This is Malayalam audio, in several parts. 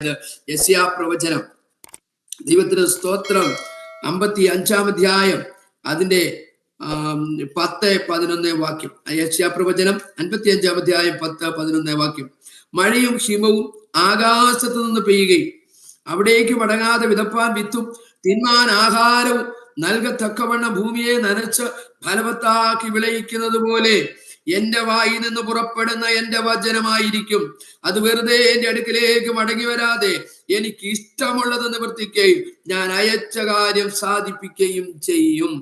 യെശയ്യാ പ്രവചനം. ദൈവത്തിന് സ്തോത്രം. 55-ാം അധ്യായം അതിന്റെ 10-11 വാക്യം. യെശയ്യാ പ്രവചനം 55-ാം അധ്യായം 10-11 വാക്യം. മഴയും ഹിമവും ആകാശത്തു നിന്ന് പെയ്യുകയും അവിടേക്ക് മടങ്ങാതെ വിതപ്പാൻ വിത്തും തിന്മാൻ ആഹാരവും നൽകത്തക്കവണ്ണം ഭൂമിയെ നനച്ച് ഫലവത്താക്കി വിളയിക്കുന്നത് പോലെ എന്റെ വായിൽ നിന്ന് പുറപ്പെടുന്ന എന്റെ വചനമായിരിക്കും. അത് വെറുതെ എന്റെ അടുക്കിലേക്ക് മടങ്ങി വരാതെ എനിക്ക് ഇഷ്ടമുള്ളത് നിവർത്തിക്കുകയും ഞാൻ അയച്ച കാര്യം സാധിപ്പിക്കുകയും ചെയ്യും.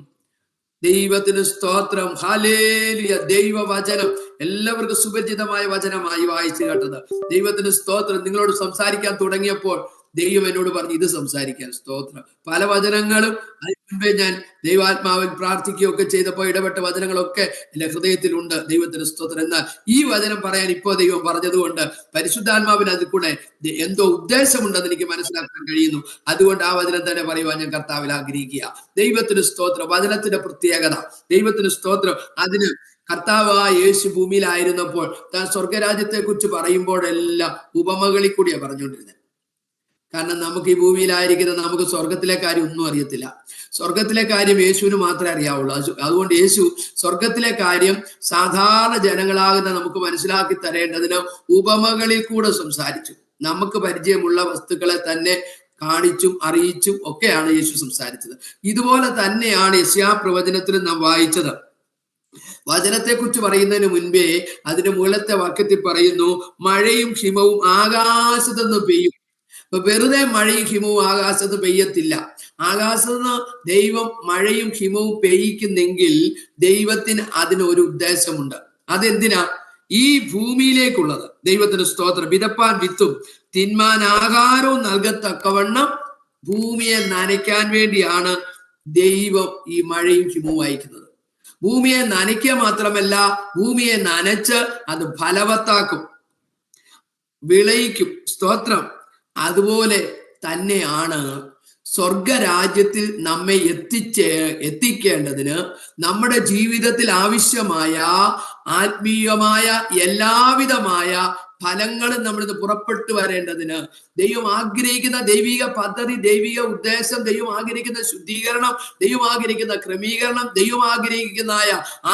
ദൈവത്തിന് സ്തോത്രം. ഹല്ലേലൂയ. ദൈവവചനം എല്ലാവർക്കും സുപരിചിതമായ വചനമായി വായിച്ചു കേട്ടത്. ദൈവത്തിന് സ്തോത്രം. നിങ്ങളോട് സംസാരിക്കാൻ തുടങ്ങിയപ്പോൾ ദൈവം എന്നോട് പറഞ്ഞു ഇത് സംസാരിക്കാൻ. സ്തോത്രം. പല വചനങ്ങളും അതിന് മുൻപേ ഞാൻ ദൈവാത്മാവിൽ പ്രാർത്ഥിക്കുകയൊക്കെ ചെയ്തപ്പോൾ ഇടപെട്ട വചനങ്ങളൊക്കെ എന്റെ ഹൃദയത്തിലുണ്ട്. ദൈവത്തിന് സ്തോത്രം. എന്നാൽ ഈ വചനം പറയാൻ ഇപ്പോൾ ദൈവം പറഞ്ഞതുകൊണ്ട് പരിശുദ്ധാത്മാവിന് അതിൽ കൂടെ എന്തോ ഉദ്ദേശമുണ്ടെന്ന് എനിക്ക് മനസ്സിലാക്കാൻ കഴിയുന്നു. അതുകൊണ്ട് ആ വചനം തന്നെ പറയുവാൻ ഞാൻ കർത്താവിൽ ആഗ്രഹിക്കുക. ദൈവത്തിന് സ്തോത്രം. വചനത്തിന്റെ പ്രത്യേകത. ദൈവത്തിന് സ്തോത്രം. അതിന് കർത്താവായ യേശു ഭൂമിയിലായിരുന്നപ്പോൾ താൻ സ്വർഗരാജ്യത്തെ കുറിച്ച് പറയുമ്പോഴെല്ലാം ഉപമകളിൽ കൂടിയാണ് പറഞ്ഞുകൊണ്ടിരുന്നത്. കാരണം നമുക്ക് ഈ ഭൂമിയിലായിരിക്കുന്ന നമുക്ക് സ്വർഗത്തിലെ കാര്യം ഒന്നും അറിയത്തില്ല. സ്വർഗത്തിലെ കാര്യം യേശുവിന് മാത്രമേ അറിയാവുള്ളൂ. അതുകൊണ്ട് യേശു സ്വർഗത്തിലെ കാര്യം സാധാരണ ജനങ്ങളാകുന്ന നമുക്ക് മനസ്സിലാക്കി തരേണ്ടതിന് ഉപമകളിൽ കൂടെ സംസാരിച്ചു. നമുക്ക് പരിചയമുള്ള വസ്തുക്കളെ തന്നെ കാണിച്ചും അറിയിച്ചും ഒക്കെയാണ് യേശു സംസാരിച്ചത്. ഇതുപോലെ തന്നെയാണ് യെശയ്യാ പ്രവചനത്തിൽ നാം വായിച്ചത്. വചനത്തെ കുറിച്ച് പറയുന്നതിന് മുൻപേ അതിന്റെ മുകളിലത്തെ വാക്യത്തിൽ പറയുന്നു മഴയും ഹിമവും ആകാശത്തു നിന്ന് പെയ്യും. അപ്പൊ വെറുതെ മഴയും ഹിമവും ആകാശത്ത് പെയ്യത്തില്ല. ആകാശത്ത് ദൈവം മഴയും ഹിമവും പെയ്യിക്കുന്നെങ്കിൽ ദൈവത്തിന് അതിനൊരു ഉദ്ദേശമുണ്ട്. അതെന്തിനാ? ഈ ഭൂമിയിലേക്കുള്ളത്. ദൈവത്തിന് സ്തോത്രം. വിതപ്പാൻ വിത്തും തിന്മാൻ ആഹാരവും നൽകത്തക്കവണ്ണം ഭൂമിയെ നനയ്ക്കാൻ വേണ്ടിയാണ് ദൈവം ഈ മഴയും ഹിമവും അയക്കുന്നത്. ഭൂമിയെ നനയ്ക്കുക മാത്രമല്ല, ഭൂമിയെ നനച്ച് അത് ഫലവത്താക്കും, വിളയിക്കും. സ്തോത്രം. അതുപോലെ തന്നെയാണ് സ്വർഗരാജ്യത്തിൽ നമ്മെ എത്തിക്കേണ്ടതിന് നമ്മുടെ ജീവിതത്തിൽ ആവശ്യമായ ആത്മീയമായ എല്ലാവിധമായ ഫലങ്ങളും നമ്മളിത് പുറപ്പെട്ടു വരേണ്ടതിന് ദൈവം ആഗ്രഹിക്കുന്ന ദൈവിക പദ്ധതി, ദൈവിക ഉദ്ദേശം, ദൈവം ആഗ്രഹിക്കുന്ന ശുദ്ധീകരണം, ദൈവം ആഗ്രഹിക്കുന്ന ക്രമീകരണം, ദൈവം ആഗ്രഹിക്കുന്ന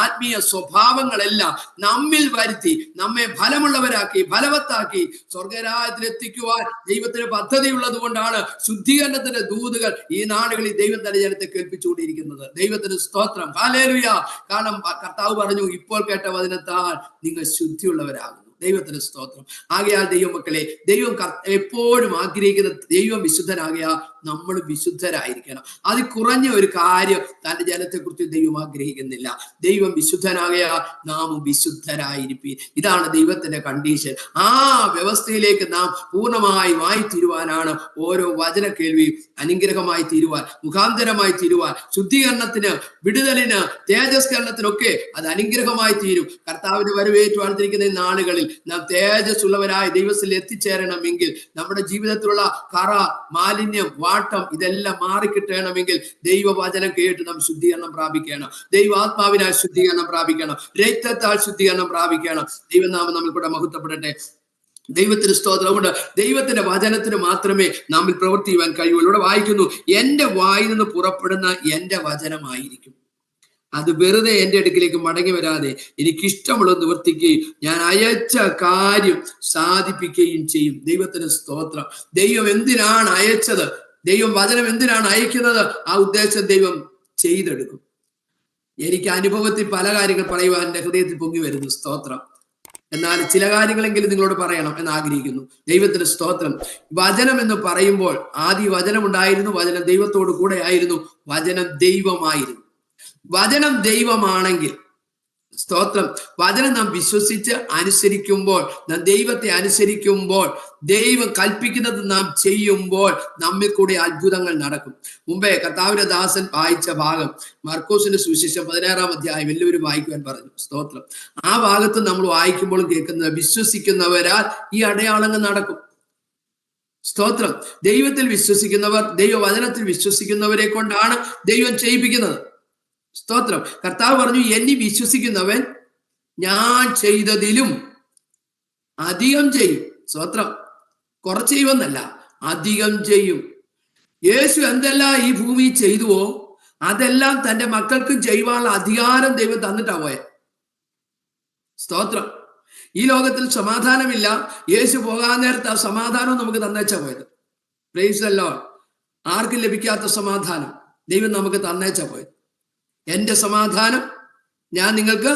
ആത്മീയ സ്വഭാവങ്ങളെല്ലാം നമ്മിൽ വരുത്തി നമ്മെ ഫലമുള്ളവരാക്കി ഫലവത്താക്കി സ്വർഗരാജ്യത്തിൽ എത്തിക്കുവാൻ ദൈവത്തിന് പദ്ധതി ഉള്ളത് കൊണ്ടാണ് ശുദ്ധീകരണത്തിന്റെ ദൂതുകൾ ഈ നാടുകളിൽ ദൈവം തന്നെ ജനത്തെ കേൾപ്പിച്ചുകൊണ്ടിരിക്കുന്നത്. ദൈവത്തിന് സ്തോത്രം. ഹല്ലേലൂയ. കാരണം കർത്താവ് പറഞ്ഞു ഇപ്പോൾ കേട്ട വചനത്താൽ നിങ്ങൾ ശുദ്ധിയുള്ളവരാകും. ദൈവത്തിന് സ്തോത്രം. ആകയാൽ ദൈവമക്കളെ, ദൈവം എപ്പോഴും ആഗ്രഹിക്കുന്ന ദൈവം വിശുദ്ധനാകയാൽ നമ്മൾ വിശുദ്ധരായിരിക്കണം. അത് കുറഞ്ഞ ഒരു കാര്യം തന്റെ ജനത്തെ കുറിച്ച് ദൈവം ആഗ്രഹിക്കുന്നില്ല. ദൈവം വിശുദ്ധനാകയാൽ നാമും വിശുദ്ധരായിരിക്കും. ഇതാണ് ദൈവത്തിന്റെ കണ്ടീഷൻ. ആ വ്യവസ്ഥയിലേക്ക് നാം പൂർണ്ണമായി തീരുവാനാണ് ഓരോ വചന കേൾവിയും അനുഗ്രഹമായി തീരുവാൻ, മുഖാന്തരമായി തീരുവാൻ, ശുദ്ധീകരണത്തിന്, വിടുതലിന്, തേജസ്കരണത്തിനൊക്കെ അത് അനുഗ്രഹമായി തീരും. കർത്താവിന്റെ വരവേറ്റുവാഴ്ത്തിരിക്കുന്ന നാളുകളിൽ നാം തേജസ് ഉള്ളവരായി ദൈവത്തിൽ എത്തിച്ചേരണമെങ്കിൽ നമ്മുടെ ജീവിതത്തിലുള്ള കറ, മാലിന്യം, വാട്ടം ഇതെല്ലാം മാറിക്കിട്ടണമെങ്കിൽ ദൈവവചനം കേട്ട് നാം ശുദ്ധീകരണം പ്രാപിക്കണം. ദൈവാത്മാവിനാൽ ശുദ്ധീകരണം പ്രാപിക്കണം. രക്തത്താൽ ശുദ്ധീകരണം പ്രാപിക്കണം. ദൈവനാമം നമ്മൾ കൂടെ മഹത്വപ്പെടട്ടെ. ദൈവത്തിന് സ്തോത്രമുണ്ട്. ദൈവത്തിന്റെ വചനത്തിന് മാത്രമേ നമ്മിൽ പ്രവർത്തിക്കുവാൻ കഴിയുള്ളൂ. ഇവിടെ വായിക്കുന്നു എന്റെ വായിൽ നിന്ന് പുറപ്പെടുന്ന എന്റെ വചനമായിരിക്കും. അത് വെറുതെ എന്റെ അടുക്കിലേക്ക് മടങ്ങി വരാതെ എനിക്കിഷ്ടമുള്ളത് നിവർത്തിക്കുകയും ഞാൻ അയച്ച കാര്യം സാധിപ്പിക്കുകയും ചെയ്യും. ദൈവത്തിന് സ്തോത്രം. ദൈവം എന്തിനാണ് അയച്ചത്? ദൈവം വചനം എന്തിനാണ് അയക്കുന്നത്? ആ ഉദ്ദേശം ദൈവം ചെയ്തെടുക്കും. എനിക്ക് അനുഭവത്തിൽ പല കാര്യങ്ങൾ പറയുവാൻ എന്റെ ഹൃദയത്തിൽ പൊങ്ങി വരുന്നു. സ്തോത്രം. എന്നാൽ ചില കാര്യങ്ങളെങ്കിലും നിങ്ങളോട് പറയണം എന്ന് ആഗ്രഹിക്കുന്നു. ദൈവത്തിന് സ്തോത്രം. വചനം എന്ന് പറയുമ്പോൾ ആദ്യ വചനം ഉണ്ടായിരുന്നു, വചനം ദൈവത്തോട് കൂടെ ആയിരുന്നു, വചനം ദൈവമായിരുന്നു. വചനം ദൈവമാണെങ്കിൽ സ്തോത്രം, വചനം നാം വിശ്വസിച്ച് അനുസരിക്കുമ്പോൾ, നാം ദൈവത്തെ അനുസരിക്കുമ്പോൾ, ദൈവം കൽപ്പിക്കുന്നത് നാം ചെയ്യുമ്പോൾ നമ്മിൽ കൂടി അത്ഭുതങ്ങൾ നടക്കും. മുമ്പേ കർത്താവിന്റെ ദാസൻ വായിച്ച ഭാഗം മർക്കോസിന്റെ സുവിശേഷം 16-ാം അധ്യായം എല്ലാവരും വായിക്കുവാൻ പറഞ്ഞു. സ്തോത്രം. ആ ഭാഗത്ത് നമ്മൾ വായിക്കുമ്പോഴും കേൾക്കുന്നത് വിശ്വസിക്കുന്നവരാൽ ഈ അടയാളങ്ങൾ നടക്കും. സ്തോത്രം. ദൈവത്തിൽ വിശ്വസിക്കുന്നവർ, ദൈവവചനത്തിൽ വിശ്വസിക്കുന്നവരെ കൊണ്ടാണ് ദൈവം ചെയ്യിപ്പിക്കുന്നത്. സ്തോത്രം. കർത്താവ് പറഞ്ഞു എന്നിൽ വിശ്വസിക്കുന്നവൻ ഞാൻ ചെയ്തതിലും അധികം ചെയ്യും. സ്തോത്രം. കുറച്ച് ചെയ്യുമെന്നല്ല, അധികം ചെയ്യും. യേശു എന്തെല്ലാം ഈ ഭൂമി ചെയ്തുവോ അതെല്ലാം തന്റെ മക്കൾക്കും ചെയ്യുവാനുള്ള അധികാരം ദൈവം തന്നിട്ടാ പോയെ. സ്തോത്രം. ഈ ലോകത്തിൽ സമാധാനമില്ല. യേശു പോകാൻ നേരത്തെ ആ സമാധാനം നമുക്ക് തന്നേച്ചാ പോയത്. Price the Lord. ആർക്കും ലഭിക്കാത്ത സമാധാനം ദൈവം നമുക്ക് തന്നേച്ചാ പോയത്. എന്റെ സമാധാനം ഞാൻ നിങ്ങൾക്ക്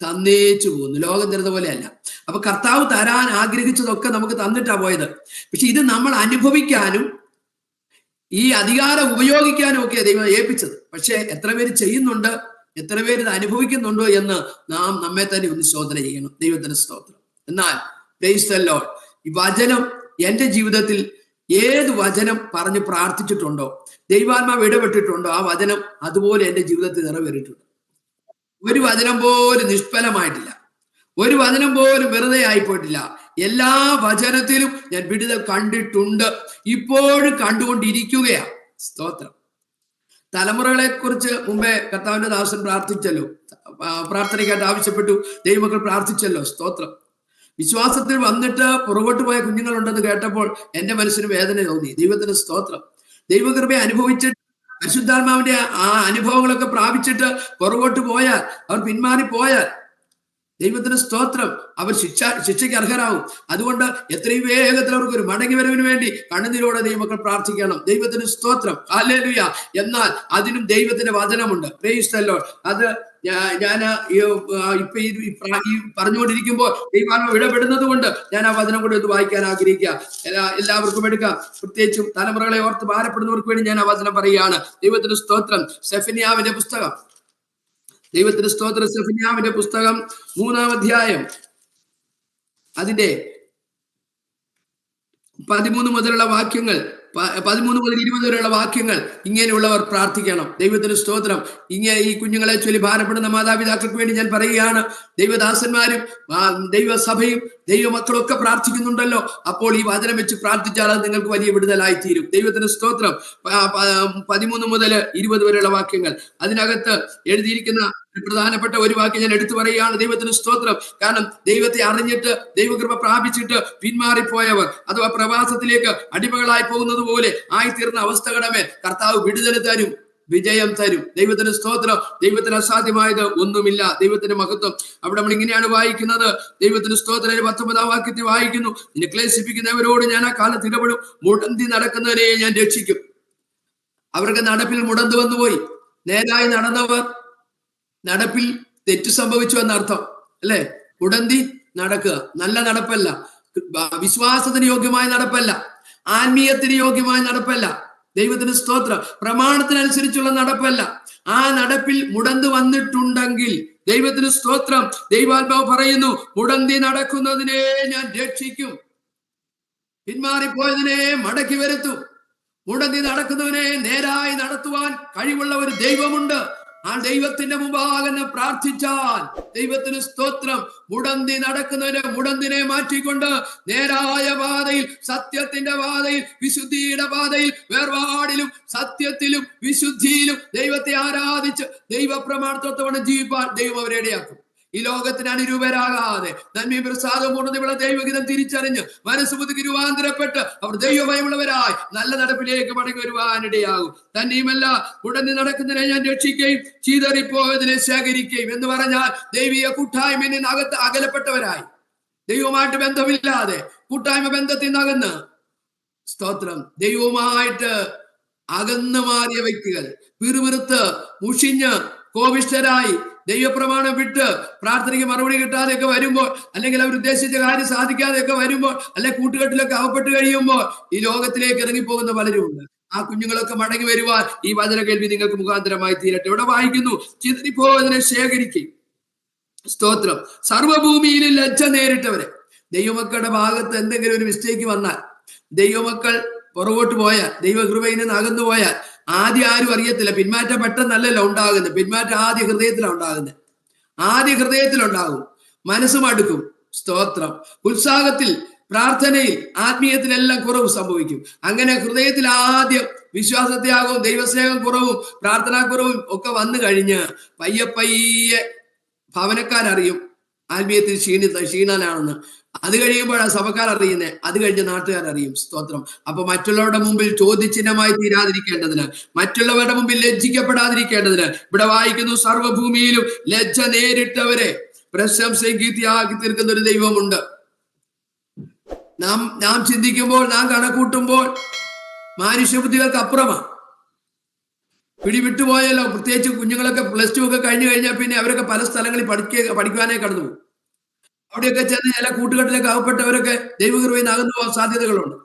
തന്നേച്ചു പോകുന്നു. ലോകം തരുന്ന പോലെയല്ല. അപ്പൊ കർത്താവ് തരാൻ ആഗ്രഹിച്ചതൊക്കെ നമുക്ക് തന്നിട്ടാ പോയത്. പക്ഷെ ഇത് നമ്മൾ അനുഭവിക്കാനും ഈ അധികാരം ഉപയോഗിക്കാനും ഒക്കെ ദൈവം ഏൽപ്പിച്ചത്. പക്ഷെ എത്ര പേര് ചെയ്യുന്നുണ്ട്, എത്ര പേര് ഇത് അനുഭവിക്കുന്നുണ്ടോ എന്ന് നാം നമ്മെ തന്നെ ഒന്ന് ശോധന ചെയ്യണം. ദൈവത്തിന് സ്തോത്രം. എന്നാൽ പ്രൈസ് ദി ലോർഡ്, ഈ വചനം എന്റെ ജീവിതത്തിൽ ഏത് വചനം പറഞ്ഞ് പ്രാർത്ഥിച്ചിട്ടുണ്ടോ, ദൈവാത്മാവ് ഇടപെട്ടിട്ടുണ്ടോ, ആ വചനം അതുപോലെ എന്റെ ജീവിതത്തിൽ നിറവേറിയിട്ടുണ്ട്. ഒരു വചനം പോലും നിഷ്ഫലമായിട്ടില്ല. ഒരു വചനം പോലും വെറുതെ ആയിപ്പോയിട്ടില്ല. എല്ലാ വചനത്തിലും ഞാൻ വിടുതൽ കണ്ടിട്ടുണ്ട്, ഇപ്പോഴും കണ്ടുകൊണ്ടിരിക്കുകയാണ്. സ്തോത്രം. തലമുറകളെ കുറിച്ച് മുമ്പേ കർത്താവിന്റെ ദാസൻ പ്രാർത്ഥിച്ചല്ലോ, പ്രാർത്ഥനയ്ക്കായിട്ട് ആവശ്യപ്പെട്ടു, ദൈവമക്കൾ പ്രാർത്ഥിച്ചല്ലോ. സ്തോത്രം. വിശ്വാസത്തിൽ വന്നിട്ട് പുറകോട്ട് പോയ കുഞ്ഞുങ്ങളുണ്ടെന്ന് കേട്ടപ്പോൾ എന്റെ മനസ്സിന് വേദന തോന്നി. ദൈവത്തിന് സ്തോത്രം. ദൈവകൃപയെ അനുഭവിച്ചിട്ട് പരിശുദ്ധാത്മാവിന്റെ ആ അനുഭവങ്ങളൊക്കെ പ്രാപിച്ചിട്ട് പുറകോട്ട് പോയാൽ, അവർ പിന്മാറിപ്പോയാൽ, ദൈവത്തിന് സ്തോത്രം, അവർ ശിക്ഷയ്ക്ക് അർഹരാകും. അതുകൊണ്ട് എത്രയും വേഗത്തിൽ അവർക്ക് ഒരു മടങ്ങി വരവിന് വേണ്ടി കണ്ണുനീരോടെ ദൈവമക്കൾ പ്രാർത്ഥിക്കണം. ദൈവത്തിന് സ്തോത്രം. ഹല്ലേലൂയ. എന്നാൽ അതിനും ദൈവത്തിന്റെ വചനമുണ്ട്. Price the Lord. അത് ഞാൻ ഇപ്പൊ ഈ പറഞ്ഞുകൊണ്ടിരിക്കുമ്പോൾ ദൈവാത്മാവ് ഇടപെടുന്നത് കൊണ്ട് ഞാൻ ആ വചനം കൂടെ ഒന്ന് വായിക്കാൻ ആഗ്രഹിക്കുക. എല്ലാവർക്കും എടുക്കാം. പ്രത്യേകിച്ചും തലമുറകളെ ഓർത്ത് ഭാരപ്പെടുന്നവർക്ക് വേണ്ടി ഞാൻ ആ വചനം പറയുകയാണ്. ദൈവത്തിന് സ്തോത്രം. സെഫന്യാവിന്റെ പുസ്തകം, ദൈവത്തിന് സ്തോത്രം. സെഫന്യാവിന്റെ പുസ്തകം 3-ാം അധ്യായം അതിന്റെ 13 മുതലുള്ള വാക്യങ്ങൾ, 13 മുതൽ 20 വരെയുള്ള വാക്യങ്ങൾ ഇങ്ങനെയുള്ളവർ പ്രാർത്ഥിക്കണം. ദൈവത്തിന് സ്തോത്രം. ഈ കുഞ്ഞുങ്ങളെ ചൊല്ലി ഭാരപ്പെടുന്ന മാതാപിതാക്കൾക്ക് വേണ്ടി ഞാൻ പറയുകയാണ്. ദൈവദാസന്മാരും ദൈവസഭയും ദൈവമക്കളൊക്കെ പ്രാർത്ഥിക്കുന്നുണ്ടല്ലോ. അപ്പോൾ ഈ വചനം വെച്ച് പ്രാർത്ഥിച്ചാൽ അത് നിങ്ങൾക്ക് വലിയ വിടുതലായി തീരും. ദൈവത്തിന് സ്തോത്രം. 13 മുതൽ 20 വരെയുള്ള വാക്യങ്ങൾ, അതിനകത്ത് എഴുതിയിരിക്കുന്ന പ്രധാനപ്പെട്ട ഒരു വാക്യം ഞാൻ എടുത്തു പറയുകയാണ്. ദൈവത്തിന് സ്തോത്രം. കാരണം ദൈവത്തെ അറിഞ്ഞിട്ട് ദൈവകൃപ പ്രാപിച്ചിട്ട് പിന്മാറിപ്പോയവർ അഥവാ പ്രവാസത്തിലേക്ക് അടിമകളായി പോകുന്നത് പോലെ ആയിത്തീർന്ന അവസ്ഥകളുടെ കർത്താവ് വിടുതൽ തരും, വിജയം തരും. ദൈവത്തിന് സ്തോത്രം. ദൈവത്തിന് അസാധ്യമായത് ഒന്നുമില്ല. ദൈവത്തിന്റെ മഹത്വം. അവിടെ നമ്മൾ ഇങ്ങനെയാണ് വായിക്കുന്നത്. ദൈവത്തിന് സ്തോത്രം. 19-ാം വാക്യത്തിൽ വായിക്കുന്നു, നിന്നെ ക്ലേശിപ്പിക്കുന്നവരോട് ഞാൻ ആ കാലത്ത് ഇടപെടും, മുടന്തി നടക്കുന്നവരെ ഞാൻ രക്ഷിക്കും. അവർക്ക് നടപ്പിൽ മുടന്ത് വന്നുപോയി. നേരായി നടന്നവർ നടപ്പിൽ തെറ്റ് സംഭവിച്ചു എന്നർത്ഥം അല്ലെ. ഉടന്തി നടക്കുക നല്ല നടപ്പല്ല, വിശ്വാസത്തിന് യോഗ്യമായ നടപ്പല്ല, ആത്മീയത്തിന് യോഗ്യമായ നടപ്പല്ല. ദൈവത്തിന് സ്തോത്രം. പ്രമാണത്തിനനുസരിച്ചുള്ള നടപ്പല്ല. ആ നടപ്പിൽ മുടന്ത് വന്നിട്ടുണ്ടെങ്കിൽ ദൈവത്തിന് സ്തോത്രം. ദൈവാത്മാവ് പറയുന്നു, മുടന്തി നടക്കുന്നതിനെ ഞാൻ രക്ഷിക്കും, പിന്മാറിപ്പോയതിനെ മടക്കി വരുത്തും. മുടന്തി നടക്കുന്നവനെ നേരായി നടത്തുവാൻ കഴിവുള്ള ഒരു ദൈവമുണ്ട്. ആ ദൈവത്തിന്റെ മുമ്പാകെ പ്രാർത്ഥിച്ചാൽ ദൈവത്തിന് സ്തോത്രം. മുടന്തി നടക്കുന്നവന് മുടന്തിനെ മാറ്റിക്കൊണ്ട് നേരായ പാതയിൽ, സത്യത്തിന്റെ പാതയിൽ, വിശുദ്ധിയുടെ പാതയിൽ, വേർപാടിലും സത്യത്തിലും വിശുദ്ധിയിലും ദൈവത്തെ ആരാധിച്ച് ദൈവപ്രമാണത്തോടെ ജീവിപ്പാൻ ദൈവം അവരെ ഇടയാക്കും. ഈ ലോകത്തിന് അനുരൂപരാകാതെ നന്മയും പ്രസാദവും കൊണ്ടുള്ള ദൈവഗീതം തിരിച്ചറിഞ്ഞ് മനസ്സ് പുതുക്കി രൂപാന്തരപ്പെട്ട് അവർ ദൈവഭയമുള്ളവരായി നല്ല നടപ്പിലേക്ക് മടങ്ങി വരുവാനിടയാകും. തന്നെയുമല്ല, ഉടനെ നടക്കുന്നതിനെ ഞാൻ രക്ഷിക്കുകയും ചീതറിപ്പോയതിനെ ശേഖരിക്കുകയും എന്ന് പറഞ്ഞാൽ ദൈവീയ കൂട്ടായ്മയിൽ നിന്ന് അകലപ്പെട്ടവരായി, ദൈവവുമായിട്ട് ബന്ധമില്ലാതെ കൂട്ടായ്മ ബന്ധത്തിൽ നിന്ന് അകന്ന്, സ്തോത്രം, ദൈവവുമായിട്ട് അകന്നു മാറിയ വ്യക്തികൾ, പിറുപിറുത്ത് മുഷിഞ്ഞ് കോപിഷ്ഠരായി ദൈവപ്രമാണം വിട്ട് പ്രാർത്ഥനയ്ക്ക് മറുപടി കിട്ടാതെയൊക്കെ വരുമ്പോൾ, അല്ലെങ്കിൽ അവർ ഉദ്ദേശിച്ച കാര്യം സാധിക്കാതെയൊക്കെ വരുമ്പോൾ, അല്ലെങ്കിൽ കൂട്ടുകെട്ടിലൊക്കെ അകപ്പെട്ട് കഴിയുമ്പോൾ ഈ ലോകത്തിലേക്ക് ഇറങ്ങിപ്പോകുന്ന പലരുമുണ്ട്. ആ കുഞ്ഞുങ്ങളൊക്കെ മടങ്ങി വരുവാൻ ഈ വചന കേൾവി നിങ്ങൾക്ക് മുഖാന്തരമായി തീരട്ടെ. ഇവിടെ വായിക്കുന്നു, ചിതറിപ്പോയതിനെ ശേഖരിക്കും. സ്തോത്രം. സർവഭൂമിയിൽ ലജ്ജ നേരിട്ടവരെ. ദൈവമക്കളുടെ ഭാഗത്ത് എന്തെങ്കിലും ഒരു മിസ്റ്റേക്ക് വന്നാൽ, ദൈവമക്കൾ പുറകോട്ട് പോയാൽ, ദൈവകൃപയിൽ നിന്ന് അകന്നു പോയാൽ ആദ്യം ആരും അറിയത്തില്ല. പിന്മാറ്റം പെട്ടെന്നല്ലല്ലോ ഉണ്ടാകുന്നത്. പിന്മാറ്റം ആദ്യ ഹൃദയത്തിലാണ് ഉണ്ടാകുന്നത്. ആദ്യ ഹൃദയത്തിലുണ്ടാകും. മനസ്സും അടുക്കും. സ്തോത്രം. ഉത്സാഹത്തിൽ, പ്രാർത്ഥനയിൽ, ആത്മീയത്തിലെല്ലാം കുറവ് സംഭവിക്കും. അങ്ങനെ ഹൃദയത്തിൽ ആദ്യം വിശ്വാസത്യാഗവും ദൈവസ്നേഹം കുറവും പ്രാർത്ഥനാക്കുറവും ഒക്കെ വന്നു കഴിഞ്ഞ് പയ്യെ ഭവനക്കാരറിയും ആത്മീയത്തിൽ ക്ഷീണനാണെന്ന്. അത് കഴിയുമ്പോഴാണ് സഭക്കാർ അറിയുന്നത്, അത് കഴിഞ്ഞ് നാട്ടുകാർ അറിയും. സ്തോത്രം. അപ്പൊ മറ്റുള്ളവരുടെ മുമ്പിൽ ചോദ്യചിഹ്നമായി തീരാതിരിക്കേണ്ടതിന്, മറ്റുള്ളവരുടെ മുമ്പിൽ ലജ്ജിക്കപ്പെടാതിരിക്കേണ്ടതിന് ഇവിടെ വായിക്കുന്നു, സർവ്വഭൂമിയിലും ലജ്ജ നേരിട്ടവരെ പ്രശംസയും കീർത്തിയാക്കി തീർക്കുന്ന ഒരു ദൈവമുണ്ട്. നാം ചിന്തിക്കുമ്പോൾ, നാം കണക്കൂട്ടുമ്പോൾ മനുഷ്യബുദ്ധികൾക്ക് അപ്പുറമാണ്. പിടിവിട്ടുപോയല്ലോ. പ്രത്യേകിച്ച് കുഞ്ഞുങ്ങളൊക്കെ +2 ഒക്കെ കഴിഞ്ഞു കഴിഞ്ഞാൽ പിന്നെ അവരൊക്കെ പല സ്ഥലങ്ങളിൽ പഠിക്കുവാനായി കടന്നു പോകും. അവിടെയൊക്കെ ചെന്ന് ചില കൂട്ടുകെട്ടിലേക്ക് അകപ്പെട്ടവരൊക്കെ ദൈവകൃപയിൽ നിന്ന് അകന്നു പോകാൻ സാധ്യതകളുണ്ട്.